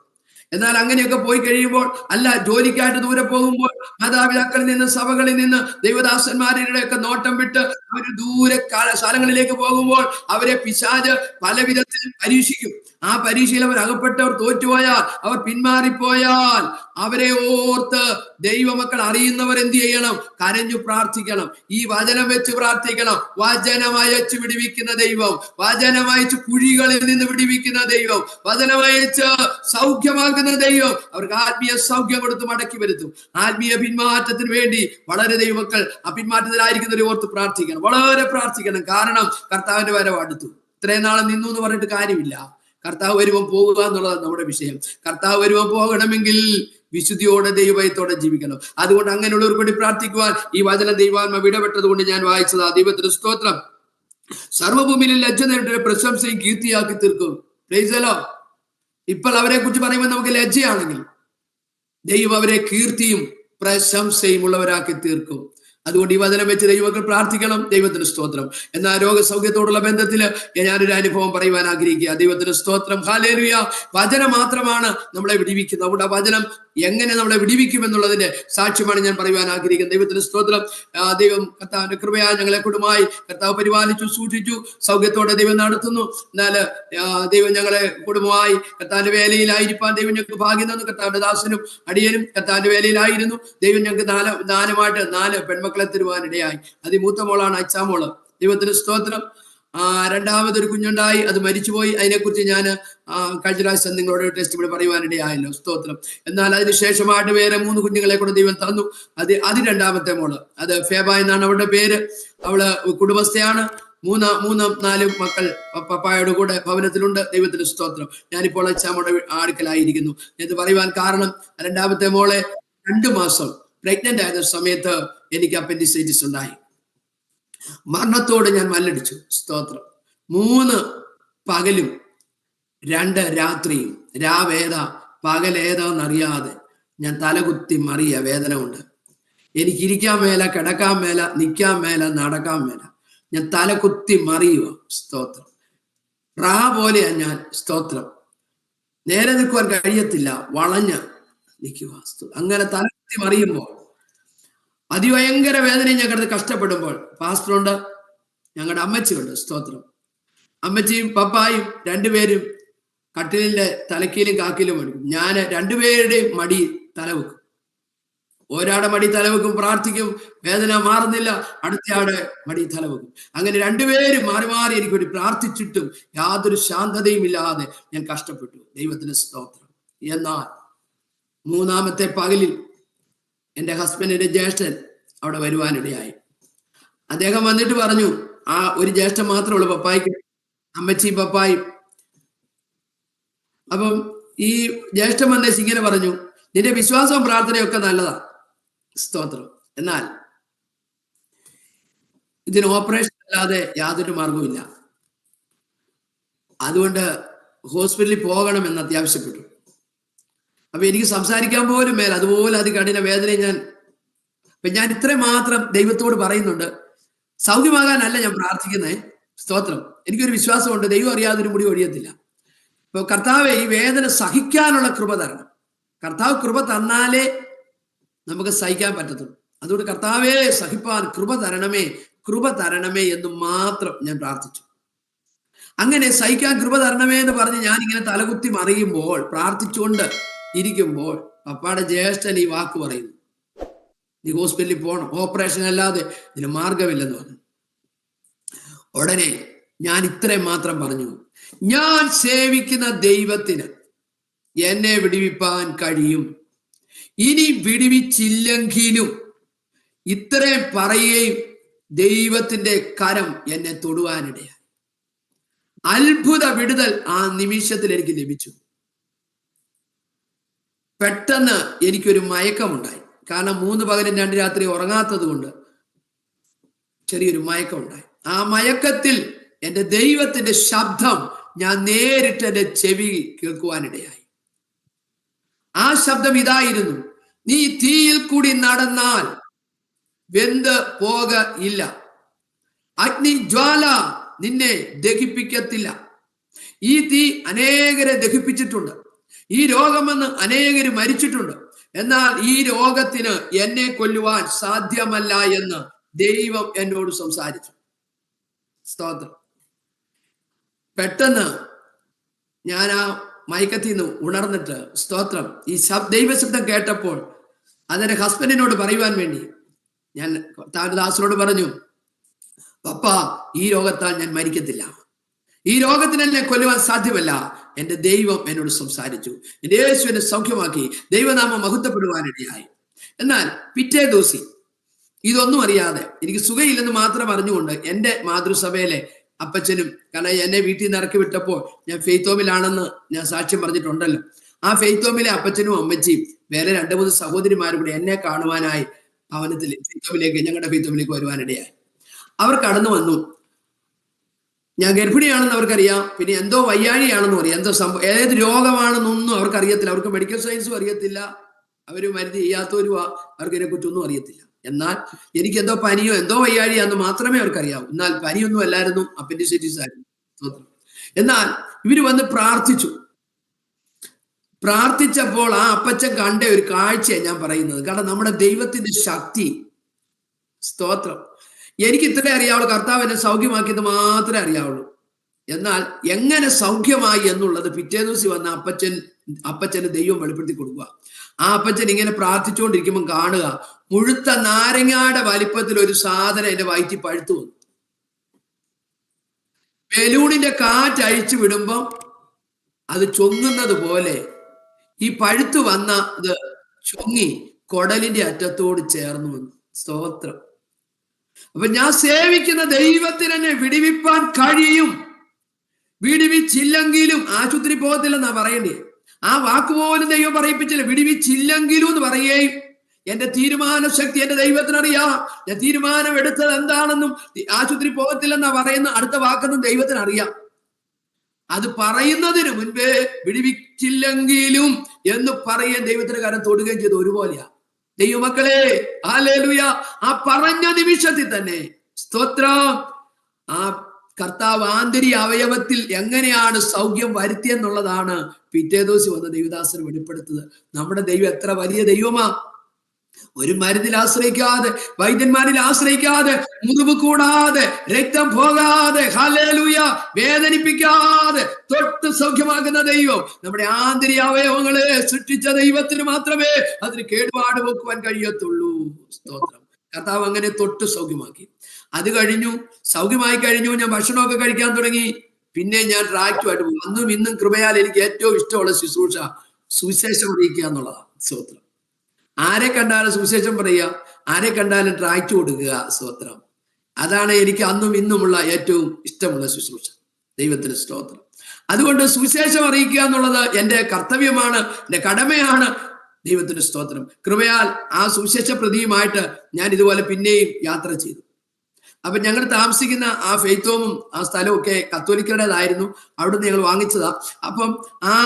എന്നാൽ അങ്ങനെയൊക്കെ പോയി കഴിയുമ്പോൾ, അല്ല ജോലിക്കായിട്ട് ദൂരെ പോകുമ്പോൾ, മാതാപിതാക്കളിൽ നിന്ന്, സഭകളിൽ നിന്ന്, ദൈവദാസന്മാരുടെ ഒക്കെ നോട്ടം വിട്ട് അവർ ദൂരെ സ്ഥലങ്ങളിലേക്ക് പോകുമ്പോൾ അവരെ പിശാച് പല വിധത്തിൽ പരീക്ഷിക്കും. ആ പരീക്ഷയിൽ അവർ അകപ്പെട്ടവർ തോറ്റുപോയാൽ, അവർ പിന്മാറിപ്പോയാൽ, അവരെ ഓർത്ത് ദൈവമക്കൾ അറിയുന്നവർ എന്ത് ചെയ്യണം? കരഞ്ഞു പ്രാർത്ഥിക്കണം. ഈ വചനം വെച്ച് പ്രാർത്ഥിക്കണം. വചനമയച്ച് വിടിവിക്കുന്ന ദൈവം, വചനമയച്ച് കുഴികളിൽ നിന്ന് വിടിവിക്കുന്ന ദൈവം, വചനമയച്ച് സൗഖ്യമാക്കുന്ന ദൈവം അവർക്ക് ആത്മീയ സൗഖ്യം കൊടുത്ത് മടക്കി വരുത്തും. ആത്മീയ പിന്മാറ്റത്തിന് വേണ്ടി വളരെ ദൈവമക്കൾ ആ പിന്മാറ്റത്തിലായിരിക്കുന്നവരെ ഓർത്ത് പ്രാർത്ഥിക്കണം, വളരെ പ്രാർത്ഥിക്കണം. കാരണം കർത്താവിന്റെ വരവ് അടുത്തു. ഇത്രയും നാളെ നിന്നു എന്ന് പറഞ്ഞിട്ട് കാര്യമില്ല. കർത്താവ് വരുമ്പോൾ പോകുക എന്നുള്ളതാണ് നമ്മുടെ വിഷയം. കർത്താവ് വരുമ്പോൾ പോകണമെങ്കിൽ വിശുദ്ധിയോടെ ദൈവഭയത്തോടെ ജീവിക്കണം. അതുകൊണ്ട് അങ്ങനെയുള്ളവർക്ക് വേണ്ടി പ്രാർത്ഥിക്കുവാൻ ഈ വചന ദൈവാത്മ വിടപെട്ടത് കൊണ്ട് ഞാൻ വായിച്ചതാ. ദൈവത്തിന് സ്തോത്രം. സർവ്വഭൂമിയിൽ ലജ്ജ നേരിട്ട് പ്രശംസയും കീർത്തിയാക്കി തീർക്കും. Price the Lord. ഇപ്പോൾ അവരെ കുറിച്ച് പറയുമ്പോൾ നമുക്ക് ലജ്ജയാണെങ്കിൽ, ദൈവം അവരെ കീർത്തിയും പ്രശംസയും ഉള്ളവരാക്കി തീർക്കും. അതുകൊണ്ട് ഈ വചനം വെച്ച് ദൈവമക്കൾ പ്രാർത്ഥിക്കണം. ദൈവത്തിന് സ്തോത്രം. എന്നാൽ രോഗസൗഖ്യത്തോടുള്ള ബന്ധത്തില് ഞാനൊരു അനുഭവം പറയുവാൻ ആഗ്രഹിക്കുക. ദൈവത്തിന് സ്തോത്രം. ഹല്ലേലൂയ. വചനം മാത്രമാണ് നമ്മളെ വിടിവിക്കുന്നത്. അതുകൊണ്ട് ആ വചനം എങ്ങനെ നമ്മളെ വിടിവിക്കും എന്നുള്ളതിന്റെ സാക്ഷ്യമാണ് ഞാൻ പറയുവാൻ ആഗ്രഹിക്കുന്നത്. ദൈവത്തിന് സ്തോത്രം. ദൈവം കർത്താവിന്റെ കൃപയാൽ ഞങ്ങളെ കുടുംബമായി കർത്താവ് പരിപാലിച്ചു, സൂക്ഷിച്ചു, സൗഖ്യത്തോടെ ദൈവം നടത്തുന്നു. എന്നാൽ ദൈവം ഞങ്ങളെ കുടുംബമായി കർത്താവിന്റെ വേലയിലായിരിക്കാൻ ദൈവം ഞങ്ങൾക്ക് ഭാഗ്യം തന്നു. കർത്താവിന്റെ ദാസനും അടിയനും കർത്താവിന്റെ വേലയിലായിരുന്നു. ദൈവം ഞങ്ങൾക്ക് ദാനമായിട്ട് 4 പെൺമക്കളെ തരുവാനിടയായി. അതിമൂത്ത മോളാണ് അച്ചാമോള്. ദൈവത്തിന് സ്തോത്രം. രണ്ടാമതൊരു കുഞ്ഞുണ്ടായി, അത് മരിച്ചുപോയി. അതിനെക്കുറിച്ച് ഞാൻ കഴിഞ്ഞ പ്രാവശ്യം നിങ്ങളോട് ടെസ്റ്റ് ഇവിടെ പറയുവാനിടയായല്ലോ. സ്തോത്രം. എന്നാൽ അതിനുശേഷമായിട്ട് വേറെ 3 കുഞ്ഞുങ്ങളെ കൂടെ ദൈവം തന്നു. അത് രണ്ടാമത്തെ മോള്, അത് ഫേബ എന്നാണ് അവളുടെ പേര്. അവള് കുടുംബസ്ഥയാണ്. 4 മക്കൾ പപ്പായുടെ കൂടെ ഭവനത്തിലുണ്ട്. ദൈവത്തിന് സ്തോത്രം. ഞാനിപ്പോൾ അച്ചാമ്മയുടെ അടുക്കലായിരിക്കുന്നു. എന്ന് പറയുവാൻ കാരണം, രണ്ടാമത്തെ മോളെ 2 മാസം പ്രഗ്നന്റ് ആയ സമയത്ത് എനിക്ക് അപ്പൻഡിസൈറ്റിസ് ഉണ്ടായി. മരണത്തോട് ഞാൻ മല്ലടിച്ചു. സ്തോത്രം. 3 പകലും 2 രാത്രിയും, രാവേദ പകലേതാന്നറിയാതെ ഞാൻ തലകുത്തി മറിയ വേദന കൊണ്ട്. എനിക്ക് ഇരിക്കാൻ മേല, കിടക്കാൻ മേല, നിൽക്കാൻ മേല, നടക്കാൻ മേല. ഞാൻ തലകുത്തി മറിയുക. സ്തോത്രം. പോലെയാ ഞാൻ. സ്തോത്രം. നേരെ നിൽക്കുവാൻ കഴിയത്തില്ല, വളഞ്ഞ് നിൽക്കുക. അങ്ങനെ തലകുത്തി മറിയുമ്പോൾ അതിഭയങ്കര വേദനയും ഞാൻ കിടന്ന് കഷ്ടപ്പെടുമ്പോൾ, പാസ്റ്ററുണ്ട്, ഞങ്ങളുടെ അമ്മച്ചിയുണ്ട്. സ്തോത്രം. അമ്മച്ചിയും പപ്പായും 2 പേരും കട്ടിലിന്റെ തലക്കീലും കാക്കിലും എടുക്കും. ഞാൻ 2 പേരുടെയും മടി തലവെക്കും. ഒരാടെ മടി തലവെക്കും, പ്രാർത്ഥിക്കും, വേദന മാറുന്നില്ല, അടുത്തയാടെ മടി തലവെക്കും. അങ്ങനെ 2 പേരും മാറി മാറി എനിക്ക് വേണ്ടി പ്രാർത്ഥിച്ചിട്ടും യാതൊരു ശാന്തതയും ഇല്ലാതെ ഞാൻ കഷ്ടപ്പെട്ടു. ദൈവത്തിന് സ്തോത്രം. എന്നാൽ 3-ാമത്തെ പകലിൽ എൻ്റെ ഹസ്ബൻഡിന്റെ ജ്യേഷ്ഠൻ അവിടെ വരുവാനിടയായി. അദ്ദേഹം വന്നിട്ട് പറഞ്ഞു, ആ ഒരു ജ്യേഷ്ഠൻ മാത്രമേ ഉള്ളൂ പപ്പായ്ക്ക്, അമ്മച്ചിയും പപ്പായും. അപ്പം ഈ ജ്യേഷ്ഠൻ വന്നേച്ച് ഇങ്ങനെ പറഞ്ഞു, നിന്റെ വിശ്വാസവും പ്രാർത്ഥനയൊക്കെ നല്ലതാ. സ്തോത്രം. എന്നാൽ ഇതിന് ഓപ്പറേഷൻ അല്ലാതെ യാതൊരു മാർഗവുമില്ല. അതുകൊണ്ട് ഹോസ്പിറ്റലിൽ പോകണമെന്ന് അത്യാവശ്യപ്പെട്ടു. അപ്പൊ എനിക്ക് സംസാരിക്കാൻ പോലും മേല, അതുപോലെ കഠിന വേദനയും ഞാൻ ഇത്രയും മാത്രം ദൈവത്തോട് പറയുന്നുണ്ട്. സൗഖ്യമാകാനല്ല ഞാൻ പ്രാർത്ഥിക്കുന്നേ. സ്തോത്രം. എനിക്കൊരു വിശ്വാസമുണ്ട്, ദൈവം അറിയാതൊരു മുടി ഒഴിയത്തില്ല. ഇപ്പൊ കർത്താവെ ഈ വേദന സഹിക്കാനുള്ള കൃപ തരണം. കർത്താവ് കൃപ തന്നാലേ നമുക്ക് സഹിക്കാൻ പറ്റത്തുള്ളൂ. അതുകൊണ്ട് കർത്താവെ സഹിപ്പാൻ കൃപ തരണമേ എന്ന് മാത്രം ഞാൻ പ്രാർത്ഥിച്ചു. അങ്ങനെ സഹിക്കാൻ കൃപ തരണമേ എന്ന് പറഞ്ഞ് ഞാൻ ഇങ്ങനെ തലകുത്തി മറിയുമ്പോൾ, പ്രാർത്ഥിച്ചുകൊണ്ട് ഇരിക്കുമ്പോൾ, പപ്പായുടെ ജ്യേഷ്ഠൻ ഈ വാക്ക് പറയുന്നു, നീ ഹോസ്പിറ്റലിൽ പോകണം, ഓപ്പറേഷൻ അല്ലാതെ ഇതിന് മാർഗമില്ലെന്ന് പറഞ്ഞു. ഉടനെ ഞാൻ ഇത്രയും മാത്രം പറഞ്ഞു, ഞാൻ സേവിക്കുന്ന ദൈവത്തിന് എന്നെ വിടുവിപ്പാൻ കഴിയും. ഇനി വിടുവിച്ചില്ലെങ്കിലും ഇത്രയും പറയുകയും ദൈവത്തിന്റെ കരം എന്നെ തൊടുവാനിടയായി. അത്ഭുത വിടുതൽ ആ നിമിഷത്തിൽ എനിക്ക് ലഭിച്ചു. പെട്ടെന്ന് എനിക്കൊരു മയക്കമുണ്ടായി. കാരണം 3 പകലും 2 രാത്രി ഉറങ്ങാത്തത് കൊണ്ട് ചെറിയൊരു മയക്കമുണ്ടായി. ആ മയക്കത്തിൽ എൻ്റെ ദൈവത്തിന്റെ ശബ്ദം ഞാൻ നേരിട്ട് എൻ്റെ ചെവി കേൾക്കുവാനിടയായി. ആ ശബ്ദം ഇതായിരുന്നു: നീ തീയിൽ കൂടി നടന്നാൽ വെന്ത് പോകയില്ല, അഗ്നിജ്വാല നിന്നെ ദഹിപ്പിക്കത്തില്ല. ഈ തീ അനേകരെ ദഹിപ്പിച്ചിട്ടുണ്ട്, ഈ രോഗം വന്ന് അനേകര് മരിച്ചിട്ടുണ്ട്. എന്നാൽ ഈ രോഗത്തിന് എന്നെ കൊല്ലുവാൻ സാധ്യമല്ല എന്ന് ദൈവം എന്നോട് സംസാരിച്ചു. സ്തോത്രം. പെട്ടെന്ന് ഞാൻ ആ മയക്കത്തിൽ നിന്ന് ഉണർന്നിട്ട്, സ്തോത്രം, ഈ ദൈവശബ്ദം കേട്ടപ്പോൾ അതെന്റെ ഹസ്ബൻഡിനോട് പറയുവാൻ വേണ്ടി ഞാൻ ദാസനോട് പറഞ്ഞു, പപ്പ, ഈ രോഗത്താൽ ഞാൻ മരിക്കത്തില്ല, ഈ രോഗത്തിന് എന്നെ കൊല്ലുവാൻ സാധ്യമല്ല. എന്റെ ദൈവം എന്നോട് സംസാരിച്ചു. എന്റെ യേശു എന്നെ സൗഖ്യമാക്കി. ദൈവനാമം മഹത്വപ്പെടുവാനിടയായി. എന്നാൽ പിറ്റേ ദിവസം ഇതൊന്നും അറിയാതെ, എനിക്ക് സുഖയില്ലെന്ന് മാത്രം അറിഞ്ഞുകൊണ്ട് എൻ്റെ മാതൃസഭയിലെ അപ്പച്ചനും, കാരണം എന്നെ വീട്ടിൽ നിന്ന് ഇറക്കി വിട്ടപ്പോൾ ഞാൻ ഫെയ്ത്ത് ഹോമിലാണെന്ന് ഞാൻ സാക്ഷ്യം പറഞ്ഞിട്ടുണ്ടല്ലോ, ആ ഫെയ്ത്ത് ഹോമിലെ അപ്പച്ചനും അമ്മച്ചിയും വേറെ 2-3 സഹോദരിമാരും കൂടി എന്നെ കാണുവാനായി ഭവനത്തിൽ ഫെയ്ത്ത് ഹോമിലേക്ക്, ഞങ്ങളുടെ ഫെയ്ത്ത് ഹോമിലേക്ക് വരുവാനിടയായി. അവർ കടന്നു വന്നു. ഞാൻ ഗർഭിണിയാണെന്ന് അവർക്കറിയാം, പിന്നെ എന്തോ വയ്യാഴിയാണെന്നും അറിയാം, എന്തോ സംഭവം, ഏത് രോഗമാണെന്നൊന്നും അവർക്കറിയത്തില്ല. അവർക്ക് മെഡിക്കൽ സയൻസും അറിയത്തില്ല, അവര് മരുന്ന് ചെയ്യാത്തവരുവാ, അവർക്ക് ഇതിനെ കുറിച്ചൊന്നും അറിയത്തില്ല. എന്നാൽ എനിക്ക് എന്തോ പനിയോ എന്തോ വയ്യാഴിയാന്ന് മാത്രമേ അവർക്കറിയാവൂ. എന്നാൽ പനിയൊന്നും അല്ലായിരുന്നു, അപ്പൻഡിസൈറ്റിസ് ആയിരുന്നു. എന്നാൽ ഇവര് വന്ന് പ്രാർത്ഥിച്ചു. പ്രാർത്ഥിച്ചപ്പോൾ ആ അപ്പച്ചൻ കണ്ട ഒരു കാഴ്ചയാണ് ഞാൻ പറയുന്നത്. കാരണം നമ്മുടെ ദൈവത്തിന്റെ ശക്തി, സ്തോത്രം. എനിക്ക് ഇത്രേ അറിയാവുള്ളൂ, കർത്താവ് എന്നെ സൗഖ്യമാക്കിയത് മാത്രമേ അറിയാവുള്ളൂ. എന്നാൽ എങ്ങനെ സൗഖ്യമായി എന്നുള്ളത് പിറ്റേ ദിവസം വന്ന അപ്പച്ചന് ദൈവം വെളിപ്പെടുത്തി കൊടുക്കുക. ആ അപ്പച്ചൻ ഇങ്ങനെ പ്രാർത്ഥിച്ചുകൊണ്ടിരിക്കുമ്പോൾ കാണുക, മുഴുത്ത നാരങ്ങയുടെ വലിപ്പത്തിൽ ഒരു സാധനം എന്റെ വയറ്റിൽ പഴുത്തു വന്നു. ബലൂണിന്റെ കാറ്റ് അഴിച്ചു വിടുമ്പം അത് ചൊങ്ങുന്നത് പോലെ ഈ പഴുത്തു വന്ന ഇത് ചൊങ്ങി കൊടലിന്റെ അറ്റത്തോട് ചേർന്നു വന്നു. സ്തോത്രം. അപ്പൊ ഞാൻ സേവിക്കുന്ന ദൈവത്തിന് എന്നെ വിടിവിപ്പാൻ കഴിയും. വിടിവിച്ചില്ലെങ്കിലും ആശുപത്രി പോകത്തില്ലെന്നാ പറയണ്ടേ. ആ വാക്കുപോലും ദൈവം പറയിപ്പിച്ചില്ല. വിടിവിച്ചില്ലെങ്കിലും എന്ന് പറയുകയും, എന്റെ തീരുമാന ശക്തി എന്റെ ദൈവത്തിനറിയാം. ഞാൻ തീരുമാനം എടുത്തത് എന്താണെന്നും ആശുപത്രി പോകത്തില്ലെന്നാ പറയുന്ന അടുത്ത വാക്കെന്നും ദൈവത്തിനറിയാം. അത് പറയുന്നതിന് മുൻപേ വിടിവിച്ചില്ലെങ്കിലും എന്ന് പറയാൻ ദൈവത്തിന്റെ കാര്യം തൊടുകയും ചെയ്ത് ഒരുപോലെയാ. ദൈവമക്കളെ, ഹല്ലേലൂയ, ആ പറഞ്ഞ നിമിഷത്തിൽ തന്നെ, സ്തോത്രം, ആ കർത്താവ് ആന്തരിക അവയവത്തിൽ എങ്ങനെയാണ് സൗഖ്യം വരുത്തിയെന്നുള്ളതാണ് പിറ്റേ ദിവസം വന്ന ദൈവദാസന് വെളിപ്പെടുത്തത്. നമ്മുടെ ദൈവം എത്ര വലിയ ദൈവമാ! ഒരു മരുന്നിൽ ആശ്രയിക്കാതെ, വൈദ്യന്മാരിൽ ആശ്രയിക്കാതെ, മുറിവ് കൂടാതെ, രക്തം പോകാതെ, ഹല്ലേലൂയ, വേദനിപ്പിക്കാതെ തൊട്ട് സൗഖ്യമാക്കുന്ന ദൈവം. നമ്മുടെ ആന്തരിക അവയവങ്ങളെ സൃഷ്ടിച്ച ദൈവത്തിന് മാത്രമേ അതിന് കേടുപാട് വെക്കുവാൻ കഴിയത്തുള്ളൂ. സ്തോത്രം. കർത്താവ് അങ്ങനെ തൊട്ട് സൗഖ്യമാക്കി. അത് കഴിഞ്ഞു, സൗഖ്യമായി കഴിഞ്ഞു, ഞാൻ ഭക്ഷണമൊക്കെ കഴിക്കാൻ തുടങ്ങി. പിന്നെ ഞാൻ ട്രാക്റ്റുമായിട്ട് പോകും. അന്നും ഇന്നും കൃപയാൽ എനിക്ക് ഏറ്റവും ഇഷ്ടമുള്ള ശുശ്രൂഷ സുവിശേഷം അറിയിക്കുക എന്നുള്ളതാണ്. സ്തോത്രം. ആരെ കണ്ടാലും സുവിശേഷം പറയുക, ആരെ കണ്ടാലും ട്രാക്റ്റ് കൊടുക്കുക. സ്തോത്രം. അതാണ് എനിക്ക് അന്നും ഇന്നുമുള്ള ഏറ്റവും ഇഷ്ടമുള്ള ശുശ്രൂഷ. ദൈവത്തിന് സ്തോത്രം. അതുകൊണ്ട് സുവിശേഷം അറിയിക്കുക എന്നുള്ളത് എൻ്റെ കർത്തവ്യമാണ്, എൻ്റെ കടമയാണ്. ദൈവത്തിന് സ്തോത്രം. കൃപയാൽ ആ സുവിശേഷ പ്രതിയുമായിട്ട് ഞാൻ ഇതുപോലെ പിന്നെയും യാത്ര ചെയ്തു. അപ്പൊ ഞങ്ങൾ താമസിക്കുന്ന ആ ഫെയ്ത്ത് ഹോമും ആ സ്ഥലവും ഒക്കെ കത്തോലിക്കരുടേതായിരുന്നു. അവിടുന്ന് ഞങ്ങൾ വാങ്ങിച്ചതാ. അപ്പം ആ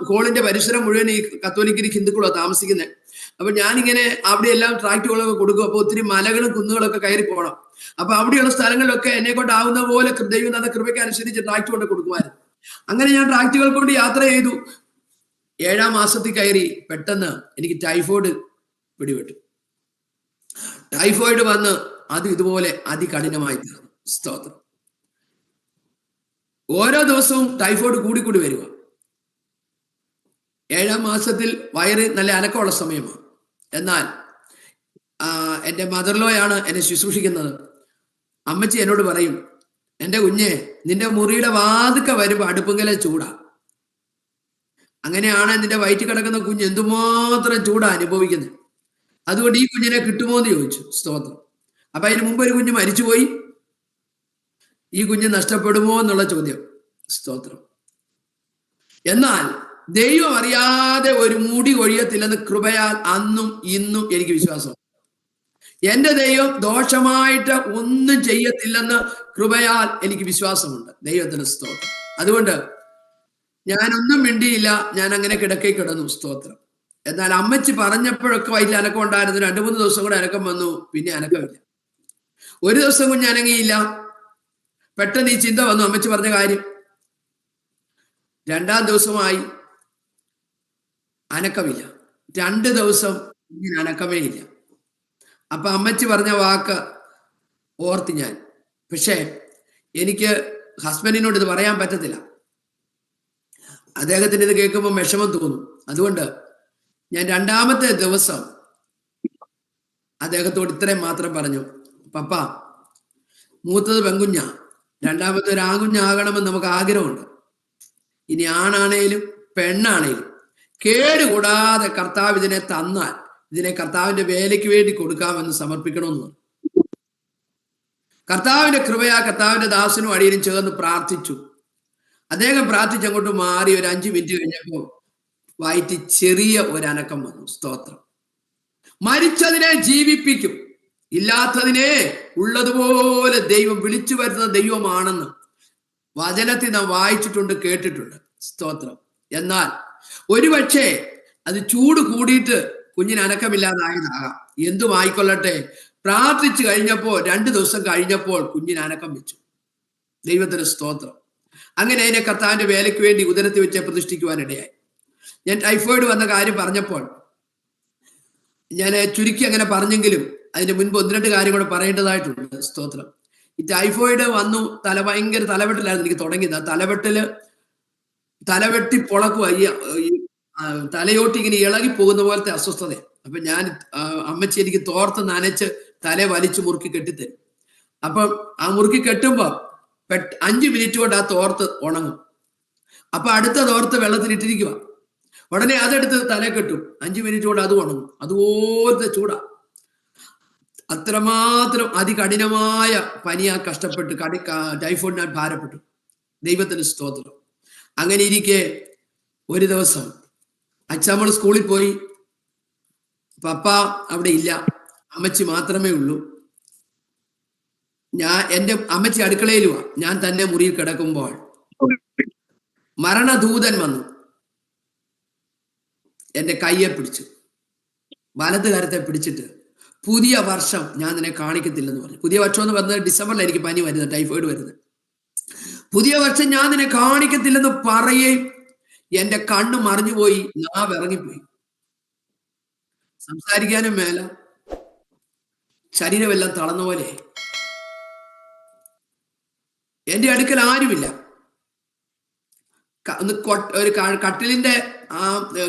ഹോളിന്റെ പരിസരം മുഴുവൻ ഈ കത്തോലിക്കര് ഹിന്ദുക്കളോ താമസിക്കുന്നത്. അപ്പൊ ഞാനിങ്ങനെ അവിടെ എല്ലാം ട്രാക്റ്റുകളൊക്കെ കൊടുക്കും. അപ്പൊ ഒത്തിരി മലകളും കുന്നുകളൊക്കെ കയറി പോകണം. അപ്പൊ അവിടെയുള്ള സ്ഥലങ്ങളിലൊക്കെ എന്നെ കൊണ്ടാവുന്ന പോലെ ദൈവം തന്ന കൃപയ്ക്ക് അനുസരിച്ച് ട്രാക്റ്റ് കൊണ്ട് കൊടുക്കുമായിരുന്നു. അങ്ങനെ ഞാൻ ട്രാക്റ്റുകൾ കൊണ്ട് യാത്ര ചെയ്തു. 7-ാം മാസത്തിൽ കയറി പെട്ടെന്ന് എനിക്ക് ടൈഫോയിഡ് പിടിപെട്ടു. ടൈഫോയിഡ് വന്ന് അത് ഇതുപോലെ അതികഠിനമായി തീർന്നു. സ്തോത്രം. ഓരോ ദിവസവും ടൈഫോയിഡ് കൂടിക്കൂടി വരിക. 7-ാം മാസത്തിൽ വയറ് നല്ല അനക്കമുള്ള സമയമാണ്. എന്നാൽ എൻ്റെ മദർലോയാണ് എന്നെ ശുശ്രൂഷിക്കുന്നത്. അമ്മച്ചി എന്നോട് പറയും, എൻ്റെ കുഞ്ഞെ, നിന്റെ മുറിയുടെ വാതുക്ക വരുമ്പോ അടുപ്പുങ്കലെ ചൂടാ. അങ്ങനെയാണ് നിന്റെ വയറ്റിൽ കിടക്കുന്ന കുഞ്ഞ് എന്തുമാത്രം ചൂടാ അനുഭവിക്കുന്നത്. അതുകൊണ്ട് ഈ കുഞ്ഞിനെ കിട്ടുമോ എന്ന് ചോദിച്ചു. സ്തോത്രം. അപ്പൊ അതിന് മുമ്പ് ഒരു കുഞ്ഞ് മരിച്ചുപോയി, ഈ കുഞ്ഞ് നഷ്ടപ്പെടുമോ എന്നുള്ള ചോദ്യം. സ്തോത്രം. എന്നാൽ ദൈവം അറിയാതെ ഒരു മുടി കൊഴിയത്തില്ലെന്ന് കൃപയാൽ അന്നും ഇന്നും എനിക്ക് വിശ്വാസം. എന്റെ ദൈവം ദോഷമായിട്ട് ഒന്നും ചെയ്യത്തില്ലെന്ന് കൃപയാൽ എനിക്ക് വിശ്വാസമുണ്ട്. ദൈവത്തിന് സ്തോത്രം. അതുകൊണ്ട് ഞാനൊന്നും മിണ്ടിയില്ല. ഞാൻ അങ്ങനെ കിടക്കേ കിടന്നു. സ്തോത്രം. എന്നാൽ അമ്മച്ചി പറഞ്ഞപ്പോഴൊക്കെ വയറ്റിൽ അനക്കം ഉണ്ടായിരുന്നു. 2-3 ദിവസം കൂടെ അനക്കം വന്നു. പിന്നെ അനക്കമില്ല. ഒരു ദിവസം കുഞ്ഞ് അനങ്ങിയില്ല. പെട്ടെന്ന് ഈ ചിന്ത വന്നു, അമ്മച്ചി പറഞ്ഞ കാര്യം. 2-ാം ദിവസമായി അനക്കമില്ല. 2 ദിവസം കുഞ്ഞിന് അനക്കമേ ഇല്ല. അപ്പൊ അമ്മച്ചി പറഞ്ഞ വാക്ക് ഓർത്ത് ഞാൻ. പക്ഷേ എനിക്ക് ഹസ്ബൻഡിനോട് ഇത് പറയാൻ പറ്റത്തില്ല. അദ്ദേഹത്തിന് ഇത് കേൾക്കുമ്പോൾ വിഷമം തോന്നും. അതുകൊണ്ട് ഞാൻ 2-ാമത്തെ ദിവസം അദ്ദേഹത്തോട് ഇത്രയും മാത്രം പറഞ്ഞു, പപ്പ, മൂത്തത് പെൺകുഞ്ഞ, 2-ാമത്തെ ഒരു ആൺകുഞ്ഞാകണമെന്ന് നമുക്ക് ആഗ്രഹമുണ്ട്. ഇനി ആണാണേലും പെണ്ണാണേലും കേടുകൂടാതെ കർത്താവ് ഇതിനെ തന്നാൽ ഇതിനെ കർത്താവിന്റെ വേലയ്ക്ക് വേണ്ടി കൊടുക്കാമെന്ന് സമർപ്പിക്കണമെന്ന്. കർത്താവിന്റെ കൃപയാ കർത്താവിന്റെ ദാസനും അടിയനും ചേർന്ന് പ്രാർത്ഥിച്ചു. അദ്ദേഹം പ്രാർത്ഥിച്ച് അങ്ങോട്ട് മാറി ഒരു 5 മിനിറ്റ് കഴിഞ്ഞപ്പോൾ വയറ്റിൽ ചെറിയ ഒരു അനക്കം വന്നു. സ്തോത്രം. മരിച്ചതിനെ ജീവിപ്പിക്കും, ഇല്ലാത്തതിനെ ഉള്ളതുപോലെ ദൈവം വിളിച്ചു വരുന്ന ദൈവമാണെന്ന് വചനത്തിൽ നാം വായിച്ചിട്ടുണ്ട്, കേട്ടിട്ടുണ്ട്. സ്തോത്രം. എന്നാൽ ഒരുപക്ഷെ അത് ചൂട് കൂടിയിട്ട് കുഞ്ഞിന് അനക്കമില്ലാതായതാകാം. എന്തും ആയിക്കൊള്ളട്ടെ, പ്രാർത്ഥിച്ചു കഴിഞ്ഞപ്പോൾ 2 ദിവസം കഴിഞ്ഞപ്പോൾ കുഞ്ഞിന് അനക്കം വെച്ചു. ദൈവത്തിന് സ്തോത്രം. അങ്ങനെ അതിനെ കർത്താവിന്റെ വേലയ്ക്ക് വേണ്ടി ഉദരത്തിൽ വെച്ച് പ്രതിഷ്ഠിക്കുവാനിടയായി. ഞാൻ ടൈഫോയിഡ് വന്ന കാര്യം പറഞ്ഞപ്പോൾ ഞാൻ ചുരുക്കി അങ്ങനെ പറഞ്ഞെങ്കിലും അതിന് മുൻപ് 1-2 കാര്യം കൂടെ പറയേണ്ടതായിട്ടുണ്ട്. സ്തോത്രം. ഈ ടൈഫോയിഡ് വന്നു, ഭയങ്കര തലവെട്ടിലായിരുന്നു എനിക്ക് തുടങ്ങിയത്. തലവെട്ടി പൊളക്കുക, തലയോട്ട് ഇങ്ങനെ ഇളകി പോകുന്ന പോലത്തെ അസ്വസ്ഥത. അപ്പൊ ഞാൻ അമ്മച്ചി എനിക്ക് തോർത്ത് നനച്ച് തല വലിച്ചു മുറുക്കി കെട്ടിത്തരും. അപ്പം ആ മുറുക്കി കെട്ടുമ്പോ 5 മിനിറ്റ് കൊണ്ട് ആ തോർത്ത് ഉണങ്ങും. അപ്പൊ അടുത്ത തോർത്ത് വെള്ളത്തിലിട്ടിരിക്കുക. ഉടനെ അതെടുത്ത് തല കെട്ടും. 5 മിനിറ്റ് കൊണ്ട് അത് ഉണങ്ങും. അതുപോലത്തെ ചൂടാ. അത്രമാത്രം അതികഠിനമായ പനിയാ കഷ്ടപ്പെട്ട് ടൈഫോയിഡ് ഞാൻ ഭാരപ്പെട്ടു. ദൈവത്തിന് സ്തോത്രം. അങ്ങനെ ഇരിക്കെ ഒരു ദിവസം അച്ഛമ്മൾ സ്കൂളിൽ പോയി. പപ്പ അവിടെ ഇല്ല, അമ്മച്ചി മാത്രമേ ഉള്ളൂ. എന്റെ അമ്മച്ചി അടുക്കളയിലുവാ. ഞാൻ തന്നെ മുറിയിൽ കിടക്കുമ്പോൾ മരണദൂതൻ വന്നു എന്റെ കയ്യെ പിടിച്ചു, വലത് കരത്തെ പിടിച്ചിട്ട്, പുതിയ വർഷം ഞാൻ നിന്നെ കാണിക്കത്തില്ലെന്ന് പറഞ്ഞു. പുതിയ വർഷം എന്ന് പറഞ്ഞത് ഡിസംബറിൽ എനിക്ക് പനി വരുന്നത്, ടൈഫോയിഡ് വരുന്നത്. പുതിയ വർഷം ഞാൻ നിന്നെ കാണിക്കത്തില്ലെന്ന് പറയേ എന്റെ കണ്ണ് മറിഞ്ഞുപോയി, നാവ് ഇറങ്ങിപ്പോയി, സംസാരിക്കാനും മേല, ശരീരമെല്ലാം തളർന്ന പോലെ. എന്റെ അടുക്കൽ ആരുമില്ല. ഒരു കട്ടിലിന്റെ